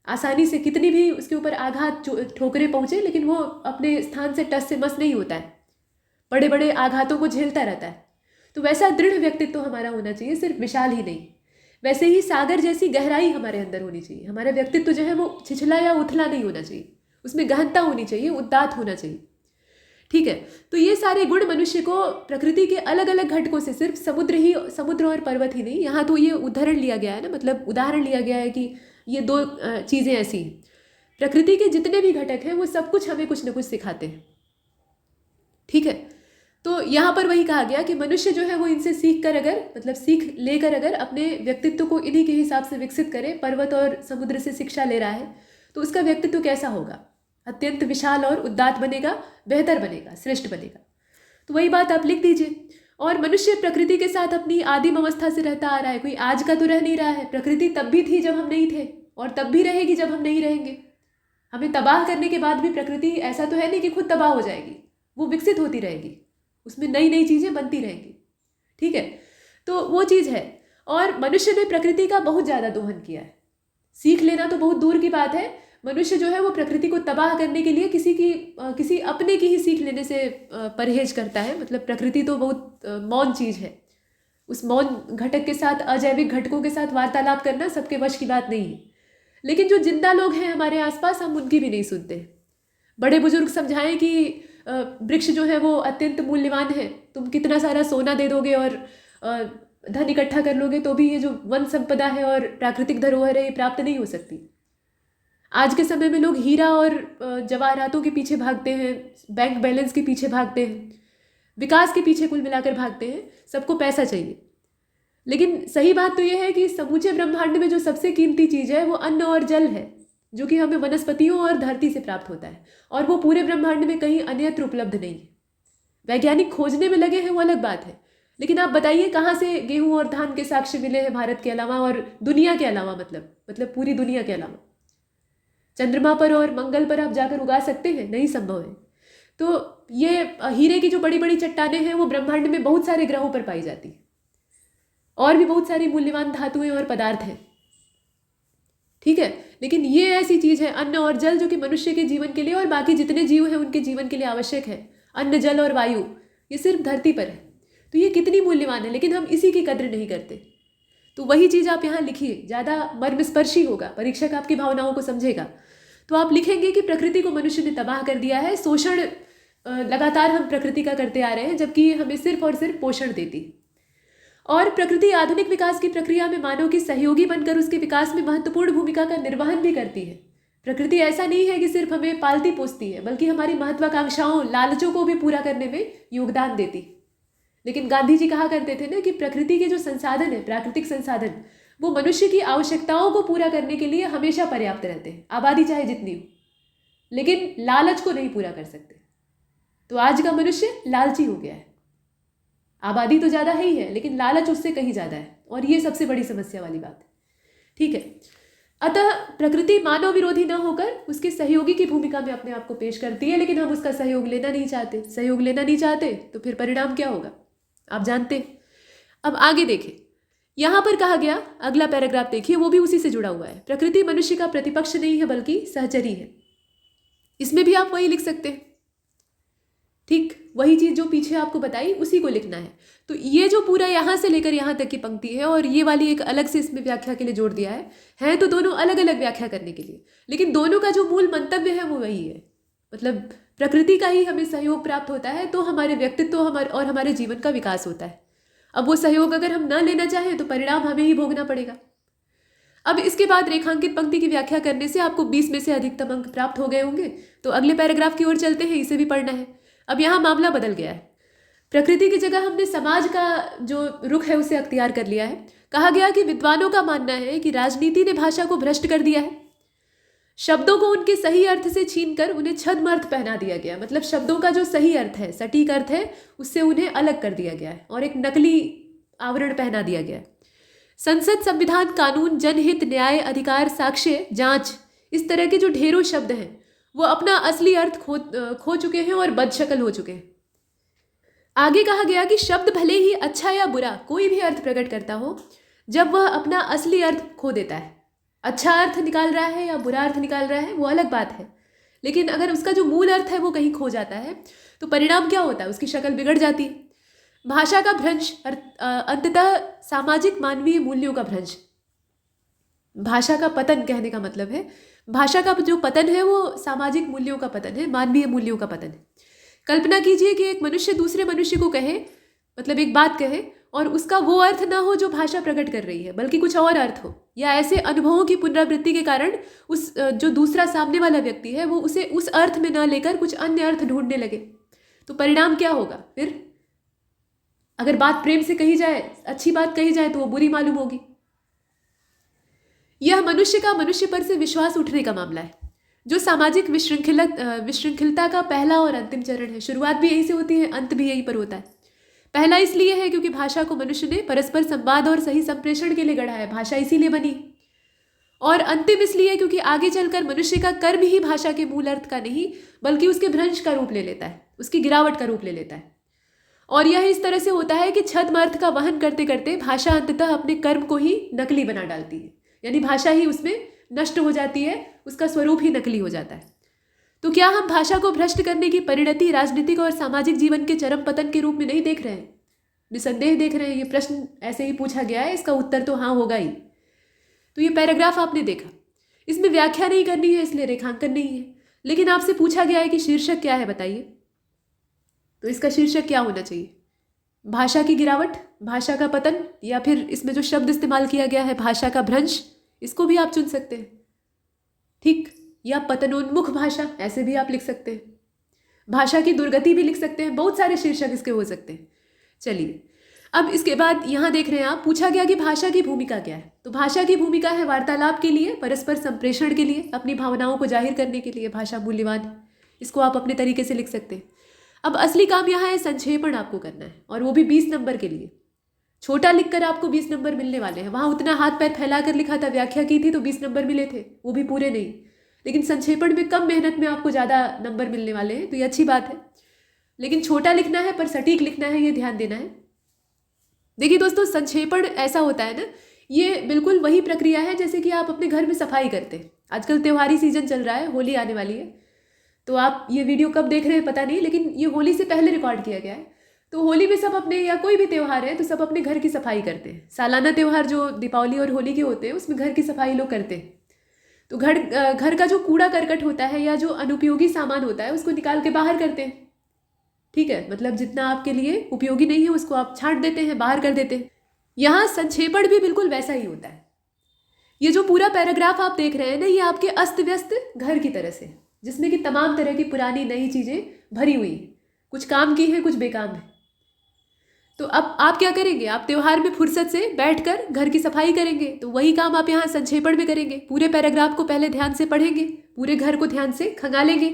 आसानी से कितनी भी उसके ऊपर आघात, ठोकरें पहुंचे, लेकिन वो अपने स्थान से टस से मस नहीं होता है, बड़े बड़े आघातों को झेलता रहता है। तो वैसा दृढ़ व्यक्तित्व हमारा होना चाहिए, सिर्फ विशाल ही नहीं। वैसे ही सागर जैसी गहराई हमारे अंदर होनी चाहिए। हमारा व्यक्तित्व जो है वो छिछला या उथला नहीं होना चाहिए, उसमें गहनता होनी चाहिए, उदात्त होना चाहिए, ठीक है। तो ये सारे गुण मनुष्य को प्रकृति के अलग अलग घटकों से, सिर्फ समुद्र और पर्वत ही नहीं, यहाँ तो ये उदाहरण लिया गया है ना, मतलब उदाहरण लिया गया है कि ये दो चीज़ें ऐसी हैं। प्रकृति के जितने भी घटक हैं वो सब कुछ हमें कुछ न कुछ सिखाते हैं। ठीक है। तो यहाँ पर वही कहा गया कि मनुष्य जो है वो इनसे सीख कर अगर मतलब सीख लेकर अगर अपने व्यक्तित्व को इन्हीं के हिसाब से विकसित करे, पर्वत और समुद्र से शिक्षा ले रहा है, तो उसका व्यक्तित्व कैसा होगा? अत्यंत विशाल और उदात्त बनेगा, बेहतर बनेगा, श्रेष्ठ बनेगा। तो वही बात आप लिख दीजिए। और मनुष्य प्रकृति के साथ अपनी आदिम अवस्था से रहता आ रहा है, कोई आज का तो रह नहीं रहा है। प्रकृति तब भी थी जब हम नहीं थे, और तब भी रहेगी जब हम नहीं रहेंगे। हमें तबाह करने के बाद भी प्रकृति ऐसा तो है नहीं कि खुद तबाह हो जाएगी, वो विकसित होती रहेगी, उसमें नई नई चीज़ें बनती रहेंगी। ठीक है, तो वो चीज़ है। और मनुष्य ने प्रकृति का बहुत ज़्यादा दोहन किया है। सीख लेना तो बहुत दूर की बात है, मनुष्य जो है वो प्रकृति को तबाह करने के लिए किसी अपने की ही सीख लेने से परहेज करता है। मतलब प्रकृति तो बहुत मौन चीज़ है, उस मौन घटक के साथ, अजैविक घटकों के साथ वार्तालाप करना सबके वश की बात नहीं है। लेकिन जो जिंदा लोग हैं हमारे आसपास, हम उनकी भी नहीं सुनते। बड़े बुजुर्ग समझाएं कि वृक्ष जो है वो अत्यंत मूल्यवान है, तुम कितना सारा सोना दे दोगे और धन इकट्ठा कर लोगे तो भी ये जो वन संपदा है और प्राकृतिक धरोहर है ये प्राप्त नहीं हो सकती। आज के समय में लोग हीरा और जवाहरातों के पीछे भागते हैं, बैंक बैलेंस के पीछे भागते हैं, विकास के पीछे कुल मिलाकर भागते हैं, सबको पैसा चाहिए। लेकिन सही बात तो यह है कि समूचे ब्रह्मांड में जो सबसे कीमती चीज़ है वो अन्न और जल है, जो कि हमें वनस्पतियों और धरती से प्राप्त होता है, और वो पूरे ब्रह्मांड में कहीं अन्यत्र उपलब्ध नहीं है। वैज्ञानिक खोजने में लगे हैं, वो अलग बात है, लेकिन आप बताइए कहाँ से गेहूं और धान के साक्ष्य मिले हैं भारत के अलावा और दुनिया के अलावा, मतलब पूरी दुनिया के अलावा। चंद्रमा पर और मंगल पर आप जाकर उगा सकते हैं? नहीं संभव है। तो ये हीरे की जो बड़ी बड़ी चट्टानें हैं वो ब्रह्मांड में बहुत सारे ग्रहों पर पाई जाती हैं, और भी बहुत सारी मूल्यवान धातुएं और पदार्थ हैं। ठीक है, लेकिन ये ऐसी चीज़ है अन्न और जल, जो कि मनुष्य के जीवन के लिए और बाकी जितने जीव हैं उनके जीवन के लिए आवश्यक है। अन्न, जल और वायु ये सिर्फ धरती पर है, तो ये कितनी मूल्यवान है, लेकिन हम इसी की कद्र नहीं करते। तो वही चीज़ आप यहाँ लिखिए, ज़्यादा मर्मस्पर्शी होगा, परीक्षक आपकी भावनाओं को समझेगा। तो आप लिखेंगे कि प्रकृति को मनुष्य ने तबाह कर दिया है, शोषण लगातार हम प्रकृति का करते आ रहे हैं, जबकि हमें सिर्फ और सिर्फ पोषण देती। और प्रकृति आधुनिक विकास की प्रक्रिया में मानव की सहयोगी बनकर उसके विकास में महत्वपूर्ण भूमिका का निर्वहन भी करती है। प्रकृति ऐसा नहीं है कि सिर्फ हमें पालती पोसती है, बल्कि हमारी महत्वाकांक्षाओं, लालचों को भी पूरा करने में योगदान देती। लेकिन गांधी जी कहा करते थे ना कि प्रकृति के जो संसाधन है, प्राकृतिक संसाधन, वो मनुष्य की आवश्यकताओं को पूरा करने के लिए हमेशा पर्याप्त रहते हैं, आबादी चाहे जितनी हो, लेकिन लालच को नहीं पूरा कर सकते। तो आज का मनुष्य लालची हो गया है। आबादी तो ज़्यादा ही है, लेकिन लालच उससे कहीं ज़्यादा है, और ये सबसे बड़ी समस्या वाली बात है। ठीक है, अतः प्रकृति मानव विरोधी न होकर उसके सहयोगी की भूमिका में अपने आप को पेश करती है, लेकिन हम उसका सहयोग लेना नहीं चाहते। सहयोग लेना नहीं चाहते तो फिर परिणाम क्या होगा आप जानते हैं। अब आगे देखें, यहाँ पर कहा गया, अगला पैराग्राफ देखिए, वो भी उसी से जुड़ा हुआ है। प्रकृति मनुष्य का प्रतिपक्ष नहीं है बल्कि सहचरी है। इसमें भी आप वही लिख सकते हैं। ठीक वही चीज़ जो पीछे आपको बताई उसी को लिखना है। तो ये जो पूरा यहाँ से लेकर यहाँ तक की पंक्ति है, और ये वाली एक अलग से इसमें व्याख्या के लिए जोड़ दिया है तो दोनों अलग अलग व्याख्या करने के लिए, लेकिन दोनों का जो मूल मंतव्य है वो वही है। मतलब प्रकृति का ही हमें सहयोग प्राप्त होता है तो हमारे व्यक्तित्व और हमारे जीवन का विकास होता है। अब वो सहयोग अगर हम ना लेना चाहें तो परिणाम हमें ही भोगना पड़ेगा। अब इसके बाद रेखांकित पंक्ति की व्याख्या करने से आपको 20 में से अधिकतम अंक प्राप्त हो गए होंगे। तो अगले पैराग्राफ की ओर चलते हैं, इसे भी पढ़ना है। अब यहाँ मामला बदल गया है। प्रकृति की जगह हमने समाज का जो रुख है उसे अख्तियार कर लिया है। कहा गया कि विद्वानों का मानना है कि राजनीति ने भाषा को भ्रष्ट कर दिया है। शब्दों को उनके सही अर्थ से छीनकर उन्हें छद्म अर्थ पहना दिया गया। मतलब शब्दों का जो सही अर्थ है, सटीक अर्थ है, उससे उन्हें अलग कर दिया गया है और एक नकली आवरण पहना दिया गया है। संसद, संविधान, कानून, जनहित, न्याय, अधिकार, साक्ष्य, जांच, इस तरह के जो ढेरों शब्द हैं वो अपना असली अर्थ खो चुके हैं और बदशकल हो चुके हैं। आगे कहा गया कि शब्द भले ही अच्छा या बुरा कोई भी अर्थ प्रकट करता हो, जब वह अपना असली अर्थ खो देता है, अच्छा अर्थ निकाल रहा है या बुरा अर्थ निकाल रहा है वो अलग बात है, लेकिन अगर उसका जो मूल अर्थ है वो कहीं खो जाता है तो परिणाम क्या होता है, उसकी शक्ल बिगड़ जाती है। भाषा का भ्रंश अंततः सामाजिक मानवीय मूल्यों का भ्रंश, भाषा का पतन कहने का मतलब है, भाषा का जो पतन है वो सामाजिक मूल्यों का पतन है, मानवीय मूल्यों का पतन है। कल्पना कीजिए कि एक मनुष्य दूसरे मनुष्य को कहे, मतलब एक बात कहे और उसका वो अर्थ ना हो जो भाषा प्रकट कर रही है, बल्कि कुछ और अर्थ हो, या ऐसे अनुभवों की पुनरावृत्ति के कारण उस जो दूसरा सामने वाला व्यक्ति है वो उसे उस अर्थ में ना लेकर कुछ अन्य अर्थ ढूंढने लगे। तो परिणाम क्या होगा फिर? अगर बात प्रेम से कही जाए, अच्छी बात कही जाए, तो वो बुरी मालूम होगी। यह मनुष्य का मनुष्य पर से विश्वास उठने का मामला है, जो सामाजिक विशृंखलता का पहला और अंतिम चरण है। शुरुआत भी यहीं से होती है, अंत भी यहीं पर होता है। पहला इसलिए है क्योंकि भाषा को मनुष्य ने परस्पर संवाद और सही संप्रेषण के लिए गढ़ा है, भाषा इसीलिए बनी। और अंतिम इसलिए क्योंकि आगे चलकर मनुष्य का कर्म ही भाषा के मूल अर्थ का नहीं बल्कि उसके भ्रंश का रूप ले लेता है, उसकी गिरावट का रूप ले लेता है। और यह इस तरह से होता है कि छद्म अर्थ का वहन करते करते भाषा अंततः अपने कर्म को ही नकली बना डालती है, यानी भाषा ही उसमें नष्ट हो जाती है, उसका स्वरूप ही नकली हो जाता है। तो क्या हम भाषा को भ्रष्ट करने की परिणति राजनीतिक और सामाजिक जीवन के चरम पतन के रूप में नहीं देख रहे हैं? निसंदेह देख रहे हैं। ये प्रश्न ऐसे ही पूछा गया है, इसका उत्तर तो हाँ होगा ही। तो ये पैराग्राफ आपने देखा, इसमें व्याख्या नहीं करनी है इसलिए रेखांकन नहीं है, लेकिन आपसे पूछा गया है कि शीर्षक क्या है बताइए। तो इसका शीर्षक क्या होना चाहिए? भाषा की गिरावट, भाषा का पतन, या फिर इसमें जो शब्द इस्तेमाल किया गया है भाषा का भ्रंश, इसको भी आप चुन सकते हैं, ठीक, या पतनोन्मुख भाषा, ऐसे भी आप लिख सकते हैं। भाषा की दुर्गति भी लिख सकते हैं, बहुत सारे शीर्षक इसके हो सकते हैं। चलिए, अब इसके बाद यहाँ देख रहे हैं आप, पूछा गया कि भाषा की भूमिका क्या है। तो भाषा की भूमिका है वार्तालाप के लिए, परस्पर संप्रेषण के लिए, अपनी भावनाओं को जाहिर करने के लिए भाषा मूल्यवान है। इसको आप अपने तरीके से लिख सकते हैं। अब असली काम यहाँ है संक्षेपण आपको करना है, और वो भी 20 नंबर के लिए। छोटा लिखकर आपको 20 नंबर मिलने वाले हैं। वहाँ उतना हाथ पैर फैला कर लिखा था, व्याख्या की थी तो 20 नंबर मिले थे, वो भी पूरे नहीं। लेकिन संक्षेपण में कम मेहनत में आपको ज़्यादा नंबर मिलने वाले हैं, तो ये अच्छी बात है। लेकिन छोटा लिखना है पर सटीक लिखना है, ये ध्यान देना है। देखिए दोस्तों, संक्षेपण ऐसा होता है ना, ये बिल्कुल वही प्रक्रिया है जैसे कि आप अपने घर में सफाई करते हैं। आजकल त्योहारी सीजन चल रहा है, होली आने वाली है, तो आप ये वीडियो कब देख रहे हैं पता नहीं, लेकिन ये होली से पहले रिकॉर्ड किया गया है। तो होली में सब अपने, या कोई भी त्यौहार है तो सब अपने घर की सफाई करते हैं। सालाना त्यौहार जो दीपावली और होली के होते हैं उसमें घर की सफाई लोग करते हैं। तो घर का जो कूड़ा करकट होता है या जो अनुपयोगी सामान होता है उसको निकाल के बाहर करते हैं, ठीक है, मतलब जितना आपके लिए उपयोगी नहीं है उसको आप छांट देते हैं, बाहर कर देते हैं। यहाँ संक्षेपण भी बिल्कुल वैसा ही होता है। ये जो पूरा पैराग्राफ आप देख रहे हैं ना, ये आपके अस्त व्यस्त घर की तरह से, जिसमें कि तमाम तरह की पुरानी नई चीज़ें भरी हुई हैं, कुछ काम की हैं, कुछ बेकाम है। तो अब आप क्या करेंगे? आप त्यौहार में फुर्सत से बैठकर घर की सफाई करेंगे, तो वही काम आप यहाँ संक्षेपण में करेंगे। पूरे पैराग्राफ को पहले ध्यान से पढ़ेंगे, पूरे घर को ध्यान से खंगालेंगे,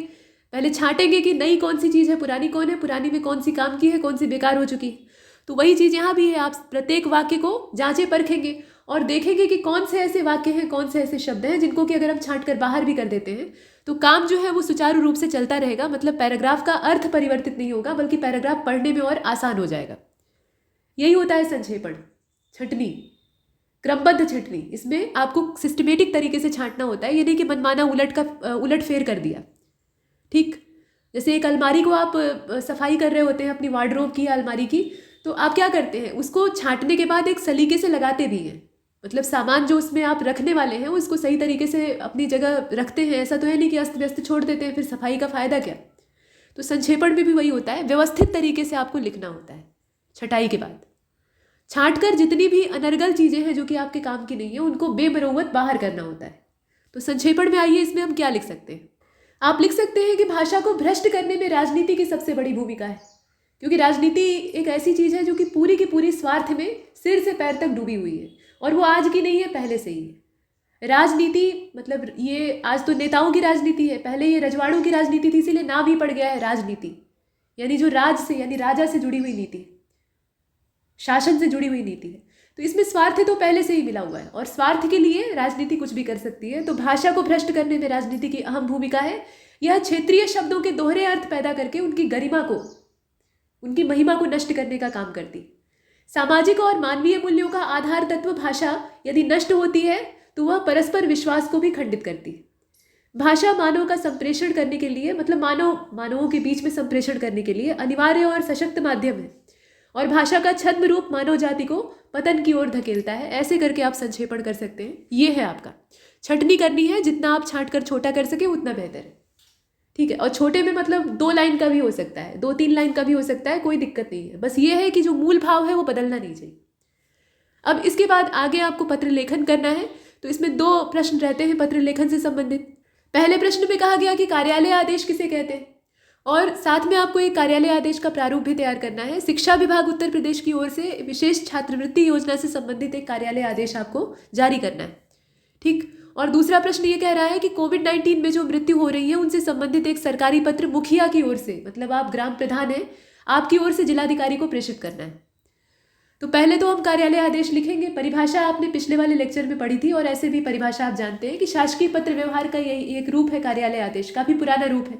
पहले छांटेंगे कि नई कौन सी चीज़ है, पुरानी कौन है, पुरानी में कौन सी काम की है, कौन सी बेकार हो चुकी है। तो वही चीज़ यहाँ भी है। आप प्रत्येक वाक्य को जांचे परखेंगे और देखेंगे कि कौन से ऐसे वाक्य हैं, कौन से ऐसे शब्द हैं जिनको कि अगर हम छांट कर बाहर भी कर देते हैं तो काम जो है वो सुचारू रूप से चलता रहेगा। मतलब पैराग्राफ का अर्थ परिवर्तित नहीं होगा, बल्कि पैराग्राफ पढ़ने में और आसान हो जाएगा। यही होता है संक्षेपण, छंटनी, क्रमबद्ध छंटनी। इसमें आपको सिस्टमेटिक तरीके से छांटना होता है, ये नहीं कि मनमाना उलट फेर कर दिया, ठीक। जैसे एक अलमारी को आप सफाई कर रहे होते हैं अपनी वार्डरोब की या अलमारी की, तो आप क्या करते हैं, उसको छांटने के बाद एक सलीके से लगाते भी हैं। मतलब सामान जो उसमें आप रखने वाले हैं उसको सही तरीके से अपनी जगह रखते हैं। ऐसा तो है नहीं कि अस्त व्यस्त छोड़ देते हैं, फिर सफाई का फ़ायदा क्या। तो संक्षेपण में भी वही होता है, व्यवस्थित तरीके से आपको लिखना होता है। छटाई के बाद छांटकर जितनी भी अनर्गल चीज़ें हैं जो कि आपके काम की नहीं है उनको बेमरोवत बाहर करना होता है। तो संक्षेपण में आइए, इसमें हम क्या लिख सकते हैं? आप लिख सकते हैं कि भाषा को भ्रष्ट करने में राजनीति की सबसे बड़ी भूमिका है, क्योंकि राजनीति एक ऐसी चीज़ है जो कि पूरी की पूरी स्वार्थ में सिर से पैर तक डूबी हुई है, और वो आज की नहीं है, पहले से ही है। राजनीति मतलब ये आज तो नेताओं की राजनीति है, पहले ये रजवाड़ों की राजनीति थी, इसीलिए नाम ही पड़ गया है राजनीति, यानी जो राज से यानी राजा से जुड़ी हुई नीति, शासन से जुड़ी हुई नीति है। तो इसमें स्वार्थ तो पहले से ही मिला हुआ है, और स्वार्थ के लिए राजनीति कुछ भी कर सकती है। तो भाषा को भ्रष्ट करने में राजनीति की अहम भूमिका है। यह क्षेत्रीय शब्दों के दोहरे अर्थ पैदा करके उनकी गरिमा को, उनकी महिमा को नष्ट करने का काम करती। सामाजिक और मानवीय मूल्यों का आधार तत्व भाषा यदि नष्ट होती है तो वह परस्पर विश्वास को भी खंडित करती है। भाषा मानव का संप्रेषण करने के लिए, मतलब मानवों के बीच में संप्रेषण करने के लिए अनिवार्य और सशक्त माध्यम है, और भाषा का छद्म रूप मानव जाति को पतन की ओर धकेलता है। ऐसे करके आप संक्षेपण कर सकते हैं। ये है आपका, छंटनी करनी है, जितना आप छांट कर छोटा कर सके उतना बेहतर है, ठीक है। और छोटे में मतलब 2 लाइन का भी हो सकता है, 2-3 लाइन का भी हो सकता है, कोई दिक्कत नहीं है। बस ये है कि जो मूल भाव है वो बदलना नहीं चाहिए। अब इसके बाद आगे आपको पत्र लेखन करना है, तो इसमें 2 प्रश्न रहते हैं पत्र लेखन से संबंधित। पहले प्रश्न में कहा गया कि कार्यालय आदेश किसे कहते हैं, और साथ में आपको एक कार्यालय आदेश का प्रारूप भी तैयार करना है। शिक्षा विभाग उत्तर प्रदेश की ओर से विशेष छात्रवृत्ति योजना से संबंधित एक कार्यालय आदेश आपको जारी करना है, ठीक। और दूसरा प्रश्न ये कह रहा है कि कोविड-19 में जो मृत्यु हो रही है उनसे संबंधित एक सरकारी पत्र मुखिया की ओर से, मतलब आप ग्राम प्रधान हैं, आपकी ओर से जिलाधिकारी को प्रेषित करना है। तो पहले तो हम कार्यालय आदेश लिखेंगे। परिभाषा आपने पिछले वाले लेक्चर में पढ़ी थी और ऐसे भी परिभाषा आप जानते हैं कि शासकीय पत्र व्यवहार का यही एक रूप है कार्यालय आदेश, काफ़ी पुराना रूप है।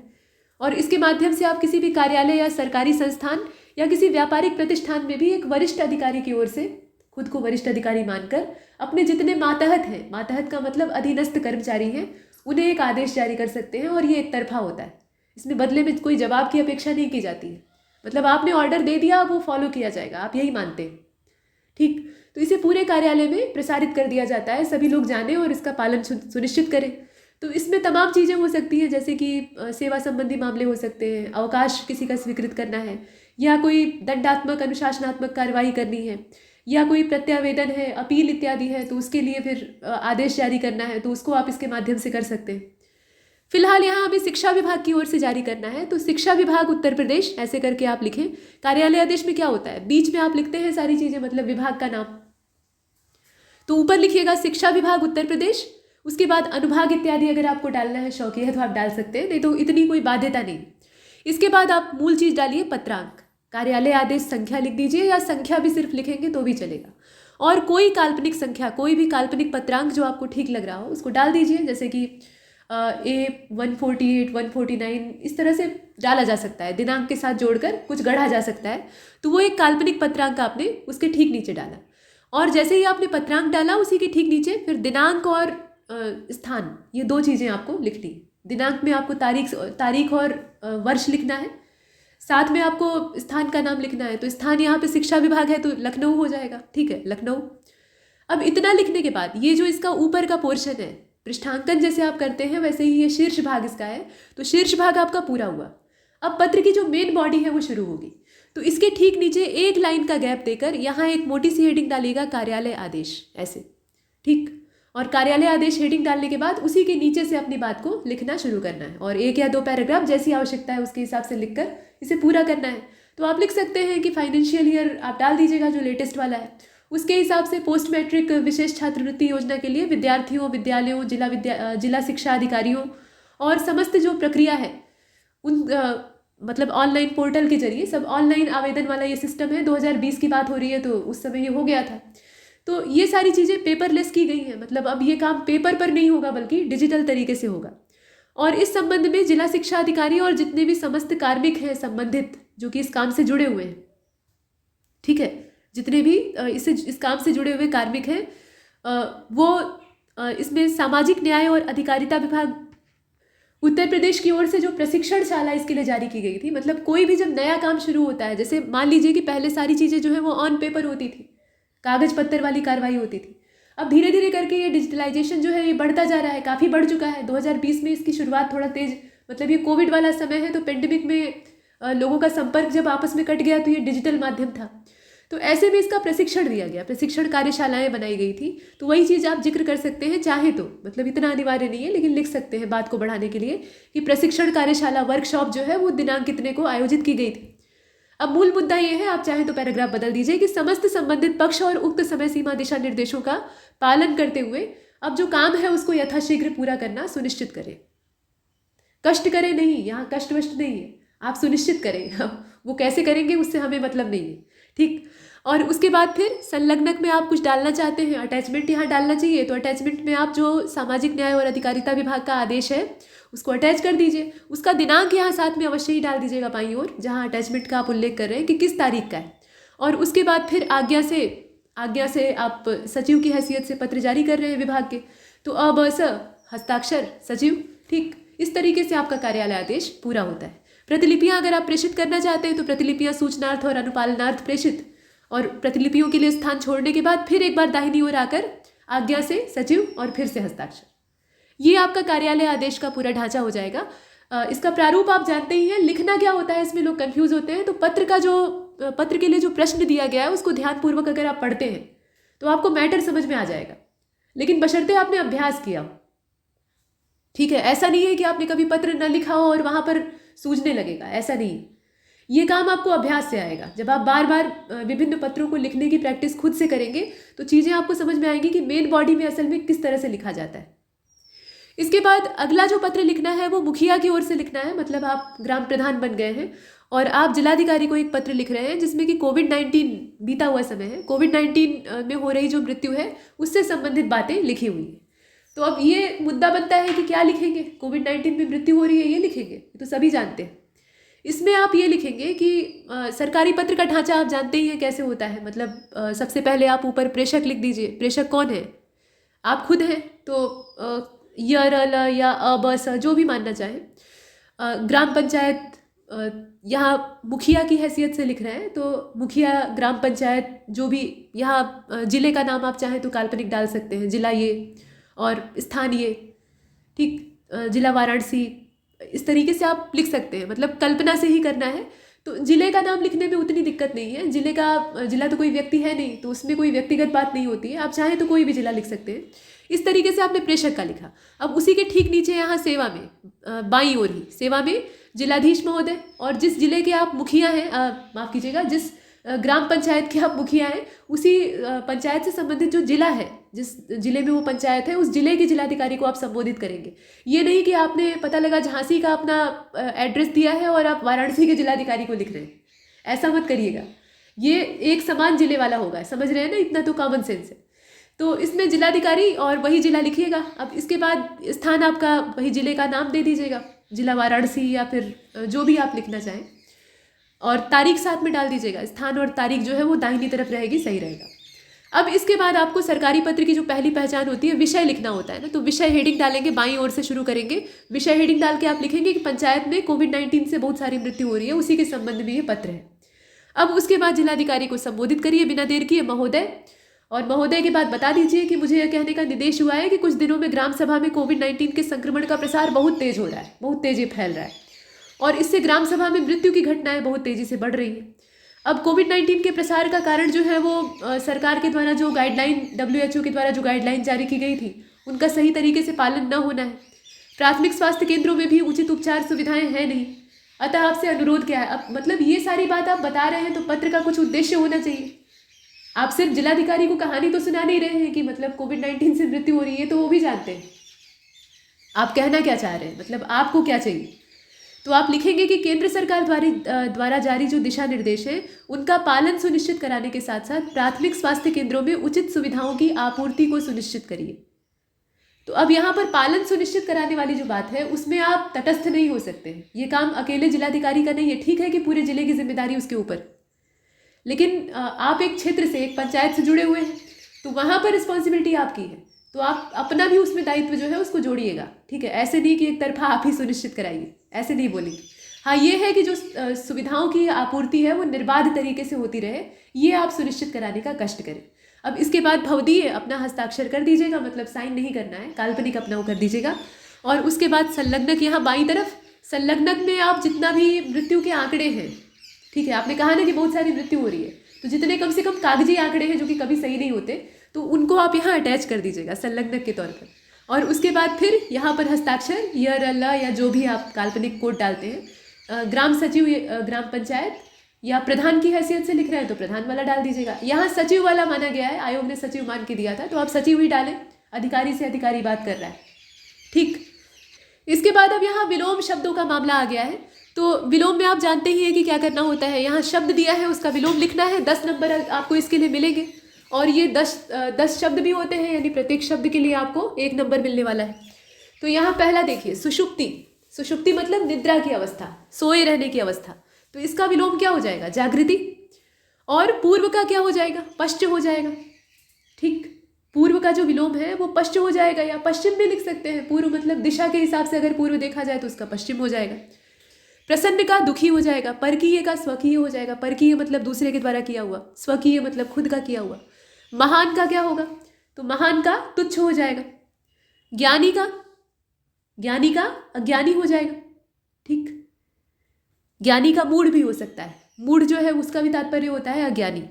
और इसके माध्यम से आप किसी भी कार्यालय या सरकारी संस्थान या किसी व्यापारिक प्रतिष्ठान में भी एक वरिष्ठ अधिकारी की ओर से खुद को वरिष्ठ अधिकारी मानकर अपने जितने मातहत हैं, मातहत का मतलब अधीनस्थ कर्मचारी हैं, उन्हें एक आदेश जारी कर सकते हैं। और ये एक तरफा होता है, इसमें बदले में कोई जवाब की अपेक्षा नहीं की जाती है। मतलब आपने ऑर्डर दे दिया, वो फॉलो किया जाएगा, आप यही मानते हैं, ठीक। तो इसे पूरे कार्यालय में प्रसारित कर दिया जाता है, सभी लोग जानें और इसका पालन सुनिश्चित करें। तो इसमें तमाम चीज़ें हो सकती हैं, जैसे कि सेवा संबंधी मामले हो सकते हैं, अवकाश किसी का स्वीकृत करना है, या कोई दंडात्मक अनुशासनात्मक कार्रवाई करनी है, या कोई प्रत्यावेदन है, अपील इत्यादि है, तो उसके लिए फिर आदेश जारी करना है, तो उसको आप इसके माध्यम से कर सकते हैं। फिलहाल यहाँ हमें शिक्षा विभाग की ओर से जारी करना है, तो शिक्षा विभाग उत्तर प्रदेश ऐसे करके आप लिखें। कार्यालय आदेश में क्या होता है, बीच में आप लिखते हैं सारी चीज़ें, मतलब विभाग का नाम। तो ऊपर लिखिएगा शिक्षा विभाग उत्तर प्रदेश, उसके बाद अनुभाग इत्यादि अगर आपको डालना है, शौकी है तो आप डाल सकते हैं, नहीं तो इतनी कोई बाध्यता नहीं। इसके बाद आप मूल चीज़ डालिए पत्रांक, कार्यालय आदेश संख्या लिख दीजिए, या संख्या भी सिर्फ लिखेंगे तो भी चलेगा। और कोई काल्पनिक संख्या, कोई भी काल्पनिक पत्रांक जो आपको ठीक लग रहा हो उसको डाल दीजिए, जैसे कि A148, 149 इस तरह से डाला जा सकता है, दिनांक के साथ जोड़कर कुछ गढ़ा जा सकता है। तो वो एक काल्पनिक पत्रांक आपने उसके ठीक नीचे डाला, और जैसे ही आपने पत्रांक डाला उसी के ठीक नीचे फिर दिनांक और स्थान, ये दो चीज़ें आपको लिखनी है। दिनांक में आपको तारीख और वर्ष लिखना है, साथ में आपको स्थान का नाम लिखना है। तो स्थान यहाँ पे शिक्षा विभाग है तो लखनऊ हो जाएगा, ठीक है, लखनऊ। अब इतना लिखने के बाद ये जो इसका ऊपर का पोर्शन है, पृष्ठांकन जैसे आप करते हैं वैसे ही ये शीर्ष भाग इसका है, तो शीर्ष भाग आपका पूरा हुआ। अब पत्र की जो मेन बॉडी है वो शुरू होगी, तो इसके ठीक नीचे एक लाइन का गैप देकर यहाँ एक मोटी सी हेडिंग डालिएगा, कार्यालय आदेश, ऐसे, ठीक। और कार्यालय आदेश हेडिंग डालने के बाद उसी के नीचे से अपनी बात को लिखना शुरू करना है, और एक या दो पैराग्राफ जैसी आवश्यकता है उसके हिसाब से लिखकर इसे पूरा करना है। तो आप लिख सकते हैं कि फाइनेंशियल ईयर आप डाल दीजिएगा जो लेटेस्ट वाला है, उसके हिसाब से पोस्ट मैट्रिक विशेष छात्रवृत्ति योजना के लिए विद्यार्थियों, विद्यालयों, जिला शिक्षा अधिकारियों और समस्त जो प्रक्रिया है उन मतलब ऑनलाइन पोर्टल के जरिए सब ऑनलाइन आवेदन वाला ये सिस्टम है। 2020 की बात हो रही है तो उस समय ये हो गया था। तो ये सारी चीज़ें पेपरलेस की गई हैं, मतलब अब ये काम पेपर पर नहीं होगा बल्कि डिजिटल तरीके से होगा। और इस संबंध में जिला शिक्षा अधिकारी और जितने भी समस्त कार्मिक हैं संबंधित जो कि इस काम से जुड़े हुए हैं, ठीक है, जितने भी इस काम से जुड़े हुए कार्मिक हैं वो इसमें सामाजिक न्याय और अधिकारिता विभाग उत्तर प्रदेश की ओर से जो प्रशिक्षणशाला इसके लिए जारी की गई थी। मतलब कोई भी जब नया काम शुरू होता है, जैसे मान लीजिए कि पहले सारी चीज़ें जो है वो ऑन पेपर होती थी, कागज पत्तर वाली कार्रवाई होती थी, अब धीरे धीरे करके ये डिजिटलाइजेशन जो है ये बढ़ता जा रहा है, काफ़ी बढ़ चुका है। 2020 में इसकी शुरुआत थोड़ा तेज, मतलब ये कोविड वाला समय है तो पेंडेमिक में लोगों का संपर्क जब आपस में कट गया तो ये डिजिटल माध्यम था, तो ऐसे में इसका प्रशिक्षण दिया गया, प्रशिक्षण कार्यशालाएं बनाई गई थी। तो वही चीज़ आप जिक्र कर सकते हैं चाहे तो, मतलब इतना अनिवार्य नहीं है लेकिन लिख सकते हैं बात को बढ़ाने के लिए कि प्रशिक्षण कार्यशाला वर्कशॉप जो है वो दिनांक कितने को आयोजित की गई थी। अब मूल मुद्दा ये है, आप चाहें तो पैराग्राफ बदल दीजिए कि समस्त संबंधित पक्ष और उक्त समय सीमा दिशा निर्देशों का पालन करते हुए अब जो काम है उसको यथाशीघ्र पूरा करना सुनिश्चित करें। कष्ट करें नहीं, यहाँ कष्ट वष्ट नहीं है, आप सुनिश्चित करें। वो कैसे करेंगे उससे हमें मतलब नहीं है, ठीक। और उसके बाद फिर संलग्नक में आप कुछ डालना चाहते हैं, अटैचमेंट यहाँ डालना चाहिए, तो अटैचमेंट में आप जो सामाजिक न्याय और अधिकारिता विभाग का आदेश है उसको अटैच कर दीजिए। उसका दिनांक यहाँ साथ में अवश्य ही डाल दीजिएगा बाईं ओर, जहाँ अटैचमेंट का आप उल्लेख कर रहे हैं कि किस तारीख का है। और उसके बाद फिर आज्ञा से आप सचिव की हैसियत से पत्र जारी कर रहे हैं विभाग के, तो अब हस्ताक्षर सचिव, ठीक। इस तरीके से आपका कार्यालय आदेश पूरा होता है। प्रतिलिपियाँ अगर आप प्रेषित करना चाहते हैं तो प्रतिलिपियाँ सूचनार्थ और अनुपालनार्थ प्रेषित, और प्रतिलिपियों के लिए स्थान छोड़ने के बाद फिर एक बार दाहिनी ओर आकर आज्ञा से सचिव और फिर से हस्ताक्षर। ये आपका कार्यालय आदेश का पूरा ढांचा हो जाएगा। इसका प्रारूप आप जानते ही हैं, लिखना क्या होता है इसमें लोग कंफ्यूज होते हैं। तो पत्र के लिए जो प्रश्न दिया गया है उसको ध्यानपूर्वक अगर आप पढ़ते हैं तो आपको मैटर समझ में आ जाएगा, लेकिन बशर्ते आपने अभ्यास किया। ठीक है, ऐसा नहीं है कि आपने कभी पत्र न लिखा हो और वहाँ पर सूझने लगेगा, ऐसा नहीं है। ये काम आपको अभ्यास से आएगा। जब आप बार बार विभिन्न पत्रों को लिखने की प्रैक्टिस खुद से करेंगे तो चीज़ें आपको समझ में आएंगी कि मेन बॉडी में असल में किस तरह से लिखा जाता है। इसके बाद अगला जो पत्र लिखना है वो मुखिया की ओर से लिखना है। मतलब आप ग्राम प्रधान बन गए हैं और आप जिलाधिकारी को एक पत्र लिख रहे हैं जिसमें कि कोविड-19 बीता हुआ समय है, कोविड-19 में हो रही जो मृत्यु है उससे संबंधित बातें लिखी हुई हैं। तो अब ये मुद्दा बनता है कि क्या लिखेंगे। कोविड-19 में मृत्यु हो रही है, ये लिखेंगे, ये तो सभी जानते हैं। इसमें आप ये लिखेंगे कि सरकारी पत्र का ढांचा आप जानते ही हैं कैसे होता है। मतलब सबसे पहले आप ऊपर प्रेषक लिख दीजिए। प्रेषक कौन है? आप खुद हैं, तो य र ल या अ ब स जो भी मानना चाहें। ग्राम पंचायत यहाँ मुखिया की हैसियत से लिख रहे हैं, तो मुखिया ग्राम पंचायत जो भी, यहाँ जिले का नाम आप चाहें तो काल्पनिक डाल सकते हैं, जिला ये और स्थान ये, ठीक, जिला वाराणसी, इस तरीके से आप लिख सकते हैं। मतलब कल्पना से ही करना है। तो जिले का नाम लिखने में उतनी दिक्कत नहीं है। जिला तो कोई व्यक्ति है नहीं, तो उसमें कोई व्यक्तिगत बात नहीं होती है। आप चाहें तो कोई भी जिला लिख सकते हैं। इस तरीके से आपने प्रेषक का लिखा। अब उसी के ठीक नीचे यहाँ सेवा में, बाईं ओर ही सेवा में जिलाधीश महोदय, और जिस जिले के आप मुखिया हैं, माफ़ कीजिएगा, जिस ग्राम पंचायत के आप मुखिया हैं, उसी पंचायत से संबंधित जो जिला है, जिस जिले में वो पंचायत है, उस जिले के जिलाधिकारी को आप संबोधित करेंगे। ये नहीं कि आपने पता लगा झांसी का अपना एड्रेस दिया है और आप वाराणसी के जिलाधिकारी को लिख रहे हैं, ऐसा मत करिएगा। ये एक समान जिले वाला होगा, समझ रहे हैं ना, इतना तो कॉमन सेंस है। तो इसमें जिलाधिकारी और वही जिला लिखिएगा। अब इसके बाद स्थान आपका वही जिले का नाम दे दीजिएगा, जिला वाराणसी या फिर जो भी आप लिखना चाहें, और तारीख साथ में डाल दीजिएगा। स्थान और तारीख जो है वो दाहिनी तरफ रहेगी, सही रहेगा। अब इसके बाद आपको सरकारी पत्र की जो पहली पहचान होती है, विषय लिखना होता है ना, तो विषय हेडिंग डालेंगे, बाईं ओर से शुरू करेंगे। विषय हेडिंग डाल के आप लिखेंगे कि पंचायत में कोविड-19 से बहुत सारी मृत्यु हो रही है, उसी के संबंध में ये पत्र है। अब उसके बाद जिलाधिकारी को संबोधित करिए बिना देर किए, महोदय, और महोदय के बाद बता दीजिए कि मुझे यह कहने का निर्देश हुआ है कि कुछ दिनों में ग्राम सभा में कोविड-19 के संक्रमण का प्रसार बहुत तेज हो रहा है, बहुत तेजी फैल रहा है, और इससे ग्राम सभा में मृत्यु की घटनाएं बहुत तेजी से बढ़ रही हैं। अब कोविड-19 के प्रसार का कारण जो है वो सरकार के द्वारा जो गाइडलाइन, WHO के द्वारा जो गाइडलाइन जारी की गई थी, उनका सही तरीके से पालन न होना है। प्राथमिक स्वास्थ्य केंद्रों में भी उचित उपचार सुविधाएं हैं नहीं। अतः आपसे अनुरोध क्या है? अब मतलब ये सारी बात आप बता रहे हैं तो पत्र का कुछ उद्देश्य होना चाहिए। आप सिर्फ जिलाधिकारी को कहानी तो सुना नहीं रहे हैं कि मतलब कोविड-19 से मृत्यु हो रही है, तो वो भी जानते हैं आप कहना क्या चाह रहे हैं, मतलब आपको क्या चाहिए। तो आप लिखेंगे कि केंद्र सरकार द्वारा जारी जो दिशा निर्देश है उनका पालन सुनिश्चित कराने के साथ साथ प्राथमिक स्वास्थ्य केंद्रों में उचित सुविधाओं की आपूर्ति को सुनिश्चित करिए। तो अब यहाँ पर पालन सुनिश्चित कराने वाली जो बात है उसमें आप तटस्थ नहीं हो सकते हैं। ये काम अकेले जिलाधिकारी का नहीं है। ठीक है कि पूरे जिले की जिम्मेदारी उसके ऊपर, लेकिन आप एक क्षेत्र से, एक पंचायत से जुड़े हुए हैं, तो वहाँ पर रिस्पॉन्सिबिलिटी आपकी है, तो आप अपना भी उसमें दायित्व जो है उसको जोड़िएगा। ठीक है, ऐसे नहीं कि एक तरफा आप ही सुनिश्चित कराइए, ऐसे नहीं बोलेंगे। हाँ, ये है कि जो सुविधाओं की आपूर्ति है वो निर्बाध तरीके से होती रहे, ये आप सुनिश्चित कराने का कष्ट करें। अब इसके बाद भवदीय अपना हस्ताक्षर कर दीजिएगा, मतलब साइन नहीं करना है, काल्पनिक अपना वो कर दीजिएगा। और उसके बाद संलग्नक यहाँ बाईं तरफ, संलग्नक में आप जितना भी मृत्यु के आंकड़े हैं, ठीक है, आपने कहा ना कि बहुत सारी मृत्यु हो रही है, तो जितने कम से कम कागजी आंकड़े हैं जो कि कभी सही नहीं होते, तो उनको आप यहाँ अटैच कर दीजिएगा संलग्नक के तौर पर। और उसके बाद फिर यहाँ पर हस्ताक्षर य र ल या जो भी आप काल्पनिक कोड डालते हैं, ग्राम सचिव, ग्राम पंचायत या प्रधान की हैसियत से लिख रहे हैं तो प्रधान वाला डाल दीजिएगा। यहाँ सचिव वाला माना गया है, आयोग ने सचिव मान के दिया था, तो आप सचिव ही डालें, अधिकारी से अधिकारी बात कर रहा है। ठीक, इसके बाद अब यहाँ विलोम शब्दों का मामला आ गया है। तो विलोम में आप जानते ही हैं कि क्या करना होता है। यहाँ शब्द दिया है, उसका विलोम लिखना है। 10 नंबर आपको इसके लिए मिलेंगे, और ये 10 शब्द भी होते हैं, यानी प्रत्येक शब्द के लिए आपको 1 नंबर मिलने वाला है। तो यहाँ पहला देखिए, सुषुप्ति। सुषुप्ति मतलब निद्रा की अवस्था, सोए रहने की अवस्था। तो इसका विलोम क्या हो जाएगा? जागृति। और पूर्व का क्या हो जाएगा? पश्च हो जाएगा। ठीक, पूर्व का जो विलोम है वो पश्च हो जाएगा, या पश्चिम भी लिख सकते हैं। पूर्व मतलब दिशा के हिसाब से अगर पूर्व देखा जाए तो उसका पश्चिम हो जाएगा। प्रसन्न का दुखी हो जाएगा। परकीय का स्वकीय हो जाएगा। परकीय मतलब दूसरे के द्वारा किया हुआ, स्वकीय मतलब खुद का किया हुआ। महान का क्या होगा? तो महान का तुच्छ हो जाएगा। ज्ञानी का अज्ञानी हो जाएगा। ठीक, ज्ञानी का मूढ़ भी हो सकता है, मूढ़ जो है उसका भी तात्पर्य होता है अज्ञानी।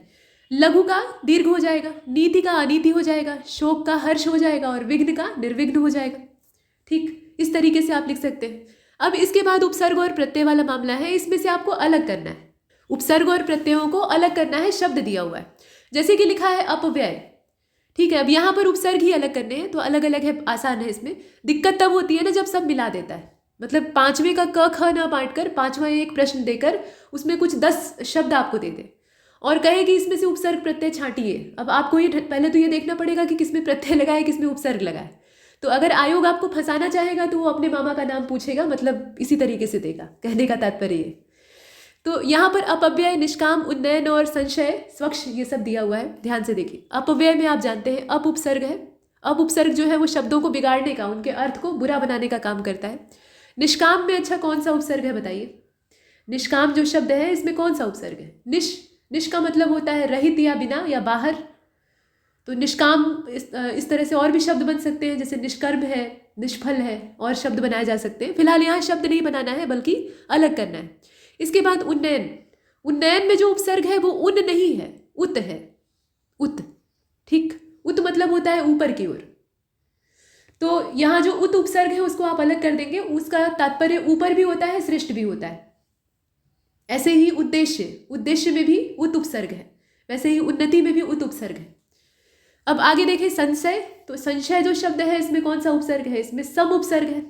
लघु का दीर्घ हो जाएगा। नीति का अनीति हो जाएगा। शोक का हर्ष हो जाएगा, और विघ्न का निर्विघ्न हो जाएगा। ठीक, इस तरीके से आप लिख सकते हैं। अब इसके बाद उपसर्ग और प्रत्यय वाला मामला है, इसमें से आपको अलग करना है। उपसर्ग और प्रत्ययों को अलग करना है, शब्द दिया हुआ है, जैसे कि लिखा है अपव्यय। ठीक है, अब यहाँ पर उपसर्ग ही अलग करने हैं, तो अलग अलग है, आसान है। इसमें दिक्कत तब होती है ना जब सब मिला देता है, मतलब 5वें का क ख ना बांट कर 5वां एक प्रश्न देकर उसमें कुछ 10 शब्द आपको दे दे और कहे कि इसमें से उपसर्ग प्रत्यय छांटिए। अब आपको ये पहले तो ये देखना पड़ेगा कि किसमें प्रत्यय लगा है, किसमें उपसर्ग लगा है। तो अगर आयोग आपको फंसाना चाहेगा तो वो अपने मामा का नाम पूछेगा, मतलब इसी तरीके से देगा, कहने का तात्पर्य ये। तो यहाँ पर अपव्यय, निष्काम, उन्नयन और संशय, स्वच्छ, ये सब दिया हुआ है, ध्यान से देखिए। अपव्यय में आप जानते हैं अप उपसर्ग है। अप उपसर्ग जो है वो शब्दों को बिगाड़ने का, उनके अर्थ को बुरा बनाने का काम करता है। निष्काम में अच्छा कौन सा उपसर्ग है बताइए? निष्काम जो शब्द है इसमें कौन सा उपसर्ग है? निश का मतलब होता है रहित या बिना या बाहर। तो निष्काम इस तरह से और भी शब्द बन सकते हैं, जैसे निष्कर्म है, निष्फल है, और शब्द बनाए जा सकते हैं। फिलहाल यहाँ शब्द नहीं बनाना है बल्कि अलग करना है। इसके बाद उन्नयन। उन्नयन में जो उपसर्ग है वो उन नहीं है, उत है, उत। ठीक, उत मतलब होता है ऊपर की ओर। तो यहाँ जो उत उपसर्ग है उसको आप अलग कर देंगे, उसका तात्पर्य ऊपर भी होता है, श्रेष्ठ भी होता है। ऐसे ही उद्देश्य, उद्देश्य में भी उत उपसर्ग है, वैसे ही उन्नति में भी उत उपसर्ग है। अब आगे देखें संशय। तो संशय जो शब्द है इसमें कौन सा उपसर्ग है? इसमें सम उपसर्ग है।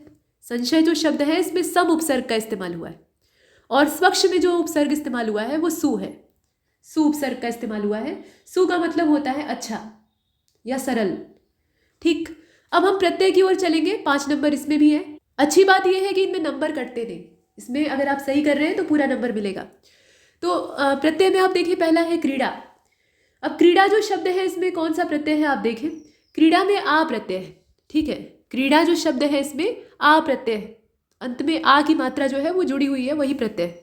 संशय जो शब्द है इसमें सम उपसर्ग का इस्तेमाल हुआ है। और स्वच्छ में जो उपसर्ग इस्तेमाल हुआ है वो सु है, सु उपसर्ग का इस्तेमाल हुआ है। सु का मतलब होता है अच्छा या सरल। ठीक, अब हम प्रत्यय की ओर चलेंगे। 5 नंबर इसमें भी है। अच्छी बात यह है कि इनमें नंबर कटते नहीं, इसमें अगर आप सही कर रहे हैं तो पूरा नंबर मिलेगा। तो प्रत्यय में आप देखिए, पहला है क्रीड़ा। अब क्रीड़ा जो शब्द है इसमें कौन सा प्रत्यय है आप देखें, क्रीड़ा में आ प्रत्यय है। ठीक है, क्रीड़ा जो शब्द है इसमें आ प्रत्यय है, अंत में आ की मात्रा जो है वो जुड़ी हुई है, वही प्रत्यय है।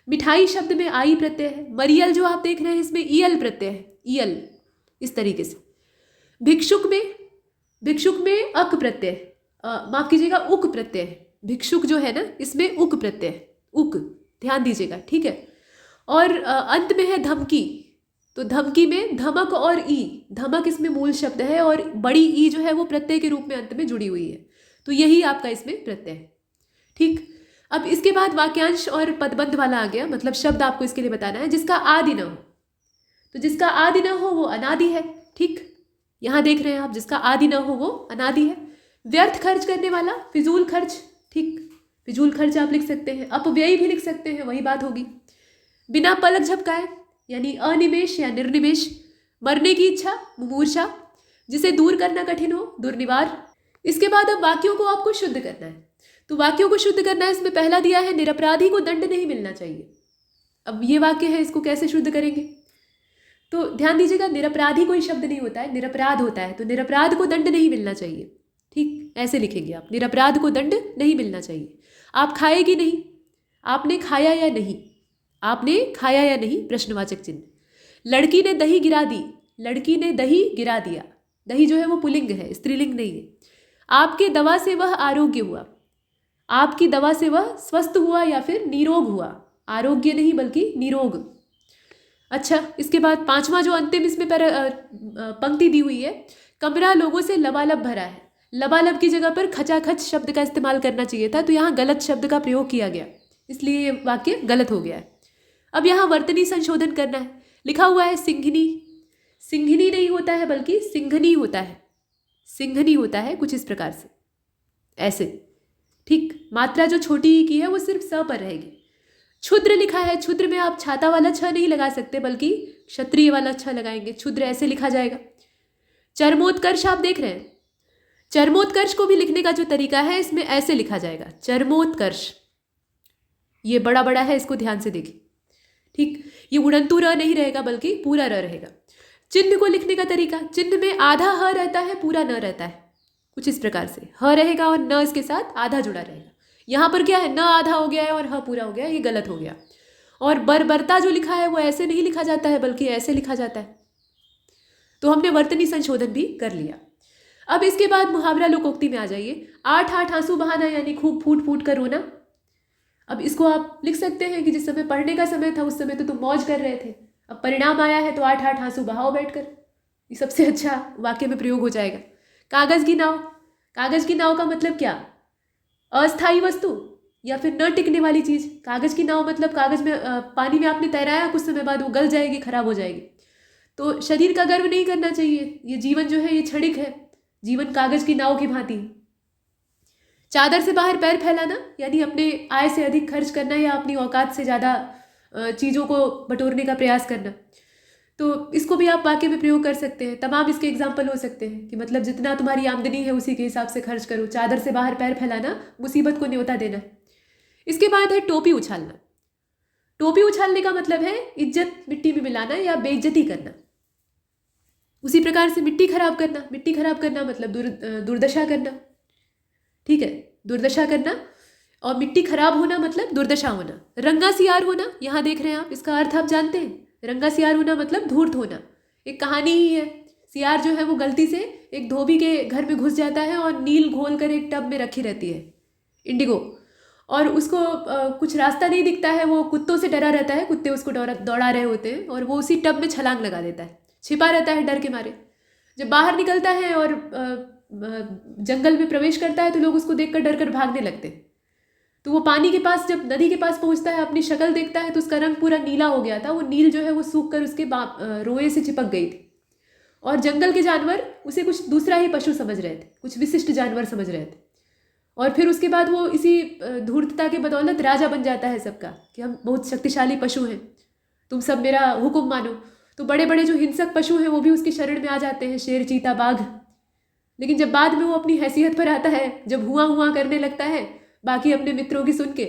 मिठाई शब्द में आई प्रत्यय है। मरियल जो आप देख रहे हैं इसमें ईयल प्रत्यय है, ईयल, इस तरीके से। भिक्षुक में अक प्रत्यय, माफ कीजिएगा, उक प्रत्यय है। भिक्षुक जो है ना इसमें उक प्रत्यय है, उक, ध्यान दीजिएगा। ठीक है, और अंत में है धमकी। तो धमकी में धमक और ई, धमक इसमें मूल शब्द है और बड़ी ई जो है वो प्रत्यय के रूप में अंत में जुड़ी हुई है। तो यही आपका इसमें प्रत्यय है। ठीक, अब इसके बाद वाक्यांश और पदबंध वाला आ गया, मतलब शब्द आपको इसके लिए बताना है जिसका आदि न हो। तो जिसका आदि न हो वो अनादि है। ठीक, यहाँ देख रहे हैं आप, जिसका आदि न हो वो अनादि है। व्यर्थ खर्च करने वाला, फिजूल खर्च। ठीक, फिजूल खर्च आप लिख सकते हैं, अपव्ययी भी लिख सकते हैं, वही बात होगी। बिना पलक झपकाए यानी अनिमेष या निर्निमेष। मरने की इच्छा, मुमूर्षा। जिसे दूर करना कठिन हो, दुर्निवार। इसके बाद अब वाक्यों को आपको शुद्ध करना है। तो वाक्यों को शुद्ध करना है, इसमें पहला दिया है निरपराधी को दंड नहीं मिलना चाहिए। अब ये वाक्य है, इसको कैसे शुद्ध करेंगे? तो ध्यान दीजिएगा, निरपराधी कोई शब्द नहीं होता है, निरपराध होता है। तो निरपराध को दंड नहीं मिलना चाहिए। ठीक, ऐसे लिखेंगे आप, निरपराध को दंड नहीं मिलना चाहिए। आप खाए कि नहीं, आपने खाया या नहीं, आपने खाया या नहीं, प्रश्नवाचक चिन्ह। लड़की ने दही गिरा दी, लड़की ने दही गिरा दिया। दही जो है वो पुल्लिंग है, स्त्रीलिंग नहीं है। आपके दवा से वह आरोग्य हुआ, आपकी दवा से वह स्वस्थ हुआ या फिर निरोग हुआ। आरोग्य नहीं बल्कि निरोग। अच्छा, इसके बाद 5वां जो अंतिम इसमें पंक्ति दी हुई है, कमरा लोगों से लबालब भरा है। लबालब की जगह पर खचाखच शब्द का इस्तेमाल करना चाहिए था, तो यहाँ गलत शब्द का प्रयोग किया गया, इसलिए ये वाक्य गलत हो गया है। अब यहाँ वर्तनी संशोधन करना है। लिखा हुआ है सिंघनी, सिंघनी नहीं होता है बल्कि सिंघनी होता है, सिंघनी होता है, कुछ इस प्रकार से, ऐसे। ठीक, मात्रा जो छोटी ई की है वो सिर्फ स पर रहेगी। क्षुद्र लिखा है, क्षुद्र में आप छाता वाला छ नहीं लगा सकते बल्कि क्षत्रिय वाला छ लगाएंगे, क्षुद्र ऐसे लिखा जाएगा। चरमोत्कर्ष आप देख रहे हैं, चरमोत्कर्ष को भी लिखने का जो तरीका है इसमें ऐसे लिखा जाएगा, चरमोत्कर्ष। ये बड़ा बड़ा है, इसको ध्यान से देखिए। ठीक, ये उड़ंतु र नहीं रहेगा बल्कि पूरा र रहेगा। चिन्ह को लिखने का तरीका, चिन्ह में आधा ह रहता है, पूरा न रहता है, कुछ इस प्रकार से। ह रहेगा और न इसके साथ आधा जुड़ा रहेगा। यहाँ पर क्या है, न आधा हो गया है और ह पूरा हो गया, ये गलत हो गया। और बर्बरता जो लिखा है वो ऐसे नहीं लिखा जाता है बल्कि ऐसे लिखा जाता है। तो हमने वर्तनी संशोधन भी कर लिया। अब इसके बाद मुहावरा लोकोक्ति में आ जाइए। 8 आंसू बहाना यानी खूब फूट फूट कर रोना। अब इसको आप लिख सकते हैं कि जिस समय पढ़ने का समय था उस समय तो तुम मौज कर रहे थे, अब परिणाम आया है तो 8 आंसू बहाओ बैठकर। ये सबसे अच्छा वाक्य में प्रयोग हो जाएगा। कागज की नाव, कागज की नाव का मतलब क्या? अस्थायी वस्तु या फिर न टिकने वाली चीज। कागज की नाव मतलब कागज में पानी में आपने तैराया, कुछ समय बाद वो गल जाएगी, खराब हो जाएगी। तो शरीर का गर्व नहीं करना चाहिए। ये जीवन जो है ये क्षणिक है, जीवन कागज की नाव की भांति है। चादर से बाहर पैर फैलाना यानी अपने आय से अधिक खर्च करना या अपनी औकात से ज़्यादा चीज़ों को बटोरने का प्रयास करना। तो इसको भी आप वाक्य में प्रयोग कर सकते हैं। तमाम इसके एग्जाम्पल हो सकते हैं कि मतलब जितना तुम्हारी आमदनी है उसी के हिसाब से खर्च करो। चादर से बाहर पैर फैलाना, मुसीबत को न्योता देना। इसके बाद है टोपी उछालना। टोपी उछालने का मतलब है इज्जत मिट्टी में मिलाना या बेइज्जती करना। उसी प्रकार से मिट्टी खराब करना। मिट्टी खराब करना मतलब दुर्दशा करना, ठीक है, दुर्दशा करना। और मिट्टी खराब होना मतलब दुर्दशा होना। रंगा सियार होना, यहाँ देख रहे हैं आप, इसका अर्थ आप जानते हैं। रंगा सियार होना मतलब धूर्त होना। एक कहानी ही है। सियार जो है वो गलती से एक धोबी के घर में घुस जाता है और नील घोल कर एक टब में रखी रहती है, इंडिगो, और उसको कुछ रास्ता नहीं दिखता है। वो कुत्तों से डरा रहता है, कुत्ते उसको दौड़ा रहे होते हैं और वो उसी टब में छलांग लगा देता है, छिपा रहता है डर के मारे। जब बाहर निकलता है और जंगल में प्रवेश करता है तो लोग उसको देखकर डर कर भागने लगते हैं। तो वो पानी के पास, जब नदी के पास पहुंचता है, अपनी शक्ल देखता है तो उसका रंग पूरा नीला हो गया था। वो नील जो है वो सूख कर उसके रोए से चिपक गई थी और जंगल के जानवर उसे कुछ दूसरा ही पशु समझ रहे थे, कुछ विशिष्ट जानवर समझ रहे थे। और फिर उसके बाद वो इसी धूर्तता के बदौलत राजा बन जाता है सबका, कि हम बहुत शक्तिशाली पशु हैं, तुम सब मेरा हुक्म मानो। तो बड़े बड़े जो हिंसक पशु हैं वो भी उसकी शरण में आ जाते हैं, शेर, चीता, बाघ। लेकिन जब बाद में वो अपनी हैसियत पर आता है, जब हुआ हुआ करने लगता है बाकी अपने मित्रों की सुन के,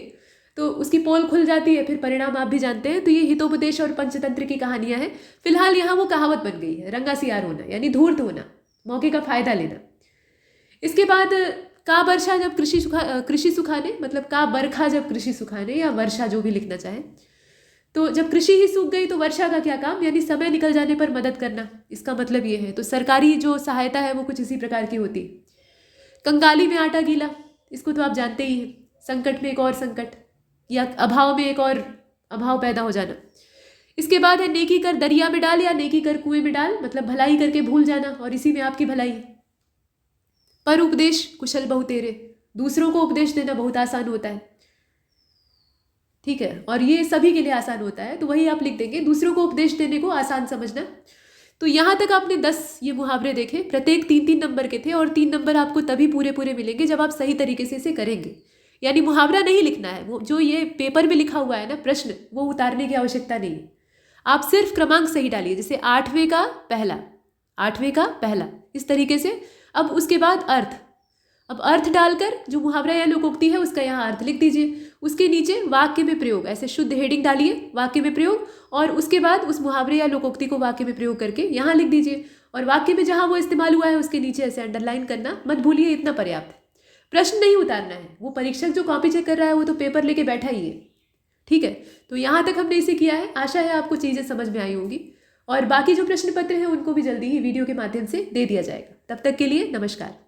तो उसकी पोल खुल जाती है। फिर परिणाम आप भी जानते हैं। तो ये हितोपदेश और पंचतंत्र की कहानियां हैं। फिलहाल यहाँ वो कहावत बन गई है, रंगा सियार होना यानी धूर्त होना, मौके का फायदा लेना। इसके बाद का वर्षा जब कृषि सुखाने, मतलब का बरखा जब कृषि सुखाने, या वर्षा जो भी लिखना चाहे। तो जब कृषि ही सूख गई तो वर्षा का क्या काम, यानी समय निकल जाने पर मदद करना, इसका मतलब ये है। तो सरकारी जो सहायता है वो कुछ इसी प्रकार की होती है। कंगाली में आटा गीला, इसको तो आप जानते ही हैं। संकट में एक और संकट, या अभाव में एक और अभाव पैदा हो जाना। इसके बाद है नेकी कर दरिया में डाल या नेकी कर कुएं में डाल, मतलब भलाई करके भूल जाना और इसी में आपकी भलाई है। पर उपदेश कुशल बहु तेरे, दूसरों को उपदेश देना बहुत आसान होता है, ठीक है, और ये सभी के लिए आसान होता है। तो वही आप लिख देंगे, दूसरों को उपदेश देने को आसान समझना। तो यहाँ तक आपने 10 ये मुहावरे देखे, प्रत्येक 3-3 नंबर के थे, और 3 नंबर आपको तभी पूरे मिलेंगे जब आप सही तरीके से इसे करेंगे। यानी मुहावरा नहीं लिखना है, वो जो ये पेपर में लिखा हुआ है ना प्रश्न, वो उतारने की आवश्यकता नहीं है। आप सिर्फ क्रमांक सही डालिए, जैसे 8वें का पहला, इस तरीके से। अब उसके बाद अर्थ, अब अर्थ डालकर जो मुहावरा या लोकोक्ति है उसका यहाँ अर्थ लिख दीजिए। उसके नीचे वाक्य में प्रयोग, ऐसे शुद्ध हेडिंग डालिए, वाक्य में प्रयोग, और उसके बाद उस मुहावरे या लोकोक्ति को वाक्य में प्रयोग करके यहाँ लिख दीजिए। और वाक्य में जहाँ वो इस्तेमाल हुआ है उसके नीचे ऐसे अंडरलाइन करना मत भूलिए, इतना पर्याप्त है। प्रश्न नहीं उतारना है, वो परीक्षक जो कॉपी चेक कर रहा है वो तो पेपर लेके बैठा ही है, ठीक है। तो यहाँ तक हमने इसे किया है। आशा है आपको चीज़ें समझ में आई होंगी, और बाकी जो प्रश्न पत्र हैं उनको भी जल्दी ही वीडियो के माध्यम से दे दिया जाएगा। तब तक के लिए नमस्कार।